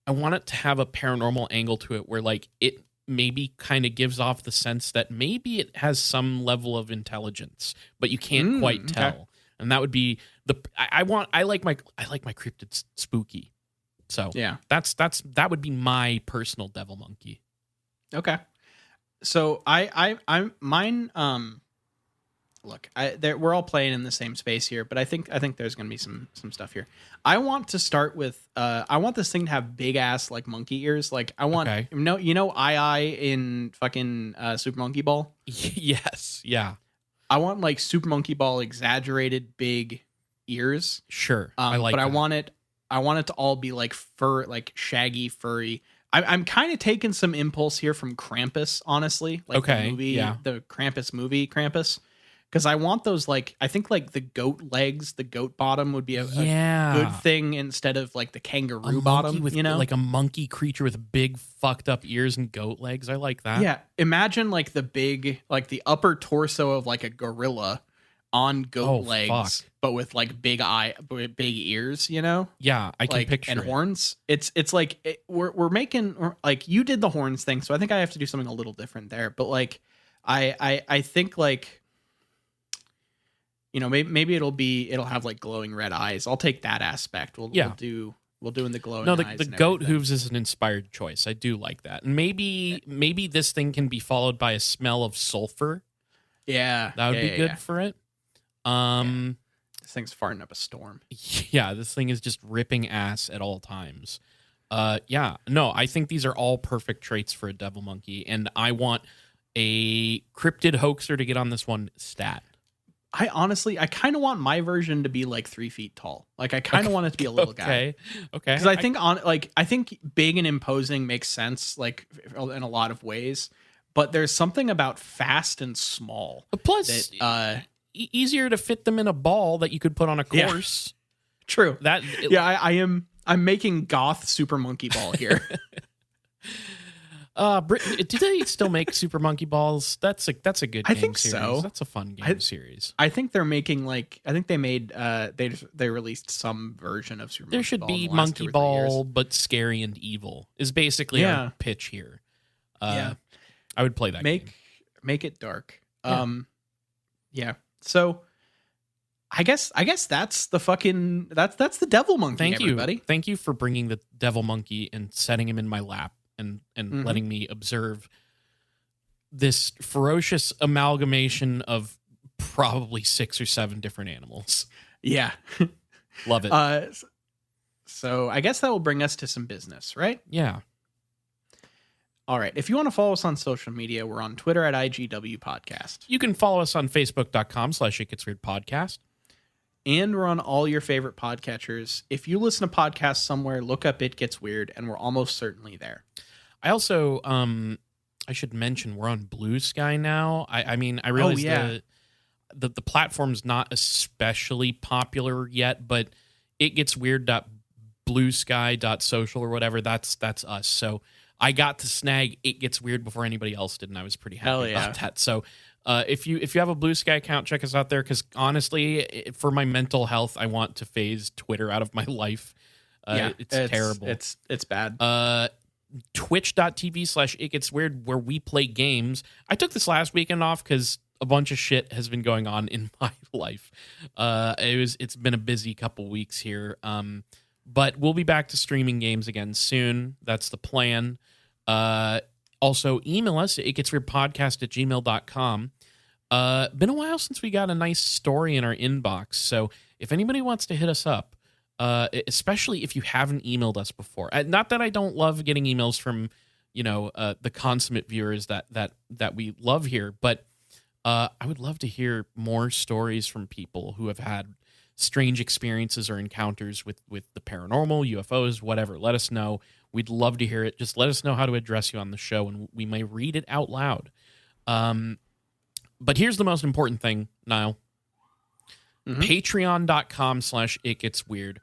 I want it to have a paranormal angle to it, where like it maybe kind of gives off the sense that maybe it has some level of intelligence, but you can't quite tell. Okay. And that would be I like my cryptid spooky. So yeah, that would be my personal devil monkey. Okay. So I'm mine. Look, we're all playing in the same space here, but I think there's going to be some stuff here. I want to start with I want this thing to have big ass like monkey ears. Like I want I in fucking Super Monkey Ball. Yes, yeah. I want like Super Monkey Ball exaggerated big ears. Sure, I like. But that. I want it to all be like fur, like shaggy, furry. I'm kind of taking some impulse here from Krampus, honestly. Like the movie, the Krampus movie, Krampus. Because I want those, like, I think, like, the goat legs, the goat bottom would be a good thing instead of, like, the kangaroo bottom, with, like, a monkey creature with big fucked up ears and goat legs. I like that. Yeah. Imagine, like, the big, like, the upper torso of, like, a gorilla on goat legs, but with, like, big ears, you know? Yeah, I can picture and it. horns. It's like, we're making, like, you did the horns thing, so I think I have to do something a little different there. But, like, I think, like, you know, maybe it'll have like glowing red eyes. I'll take that aspect. We'll do in the glowing eyes. No, the goat hooves is an inspired choice. I do like that. And maybe this thing can be followed by a smell of sulfur. Yeah. That would be good for it. This thing's farting up a storm. Yeah, this thing is just ripping ass at all times. No, I think these are all perfect traits for a devil monkey, and I want a cryptid hoaxer to get on this one stat. I kind of want my version to be like 3 feet tall. Like I kind of want it to be a little guy. Okay. Because I think big and imposing makes sense, like in a lot of ways. But there's something about fast and small. Plus, that, easier to fit them in a ball that you could put on a course. Yeah. True. I'm making goth Super Monkey Ball here. Do they still make Super Monkey Balls? That's a good game. I think series. so. That's a fun game series. I think they're making they made they released some version of Super Monkey Ball. There should be Monkey Ball, but scary and evil is basically our pitch here. I would play that game. Make it dark. Yeah. So I guess that's the fucking that's the devil monkey. Thank you, everybody. Thank you for bringing the devil monkey and setting him in my lap. And letting me observe this ferocious amalgamation of probably 6 or 7 different animals. Yeah. Love it. So I guess that will bring us to some business, right? Yeah. All right. If you want to follow us on social media, we're on Twitter at IGW Podcast. You can follow us on Facebook.com/ItGetsWeirdPodcast. And we're on all your favorite podcatchers. If you listen to podcasts somewhere, look up It Gets Weird, and we're almost certainly there. I also, I should mention we're on Blue Sky now. I mean, I realize the platform's not especially popular yet, but It Gets Weird.bluesky.social or whatever. That's us. So I got to snag It Gets Weird before anybody else did, and I was pretty happy about that. So If you have a Blue Sky account, check us out there, because honestly, for my mental health, I want to phase Twitter out of my life. It's terrible. It's bad. Twitch.tv/itgetsweird, where we play games. I took this last weekend off because a bunch of shit has been going on in my life. It's been a busy couple weeks here. But we'll be back to streaming games again soon. That's the plan. Also, email us at itgetsweirdpodcast@gmail.com. Been a while since we got a nice story in our inbox. So if anybody wants to hit us up, especially if you haven't emailed us before. Not that I don't love getting emails from, the consummate viewers that we love here, but I would love to hear more stories from people who have had strange experiences or encounters with the paranormal, UFOs, whatever. Let us know. We'd love to hear it. Just let us know how to address you on the show, and we may read it out loud. But here's the most important thing, Niall. Patreon.com/itgetsweird.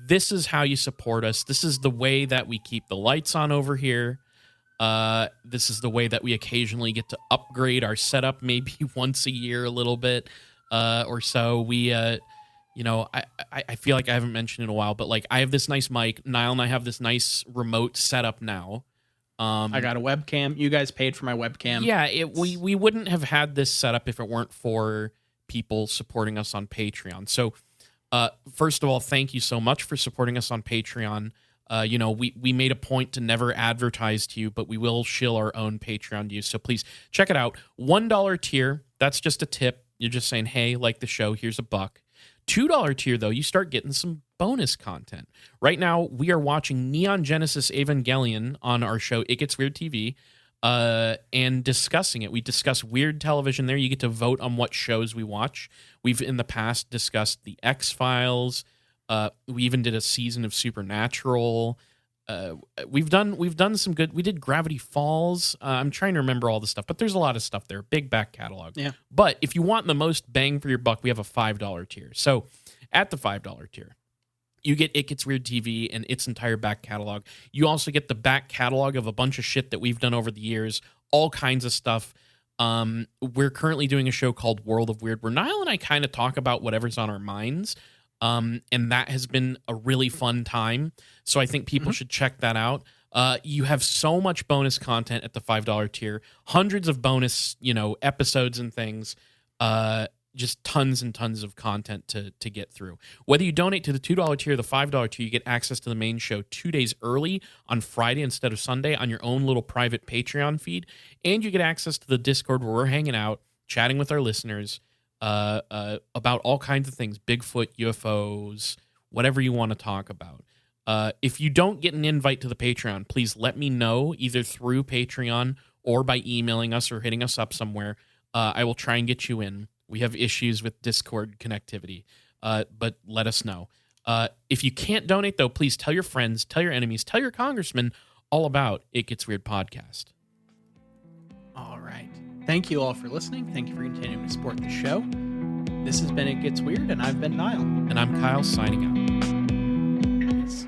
This is how you support us. This is the way that we keep the lights on over here. This is the way that we occasionally get to upgrade our setup, maybe once a year, a little bit or so. We, I feel like I haven't mentioned in a while, but like I have this nice mic. Niall and I have this nice remote setup now. I got a webcam. You guys paid for my webcam. Yeah, we wouldn't have had this setup if it weren't for people supporting us on Patreon. So, first of all, thank you so much for supporting us on Patreon. We made a point to never advertise to you, but we will shill our own Patreon to you. So please check it out. $1 tier, that's just a tip. You're just saying, hey, like the show, here's $1. $2 tier, though, you start getting some bonus content. Right now, we are watching Neon Genesis Evangelion on our show, It Gets Weird TV, and discussing it. We discuss weird television there. You get to vote on what shows we watch. We've in the past discussed the X-Files. We even did a season of Supernatural. We've done some good. We did Gravity Falls. I'm trying to remember all the stuff, but there's a lot of stuff there. Big back catalog. Yeah. But if you want the most bang for your buck, we have a $5 tier. So at the $5 tier, you get It Gets Weird TV and its entire back catalog. You also get the back catalog of a bunch of shit that we've done over the years, all kinds of stuff. We're currently doing a show called World of Weird, where Niall and I kind of talk about whatever's on our minds. And that has been a really fun time. So I think people should check that out. You have so much bonus content at the $5 tier, hundreds of bonus, episodes and things. Just tons and tons of content to get through. Whether you donate to the $2 tier or the $5 tier, you get access to the main show 2 days early on Friday instead of Sunday on your own little private Patreon feed. And you get access to the Discord where we're hanging out, chatting with our listeners about all kinds of things, Bigfoot, UFOs, whatever you want to talk about. If you don't get an invite to the Patreon, please let me know either through Patreon or by emailing us or hitting us up somewhere. I will try and get you in. We have issues with Discord connectivity, but let us know. If you can't donate, though, please tell your friends, tell your enemies, tell your congressman all about It Gets Weird podcast. All right. Thank you all for listening. Thank you for continuing to support the show. This has been It Gets Weird, and I've been Niall. And I'm Kyle, signing out. Peace.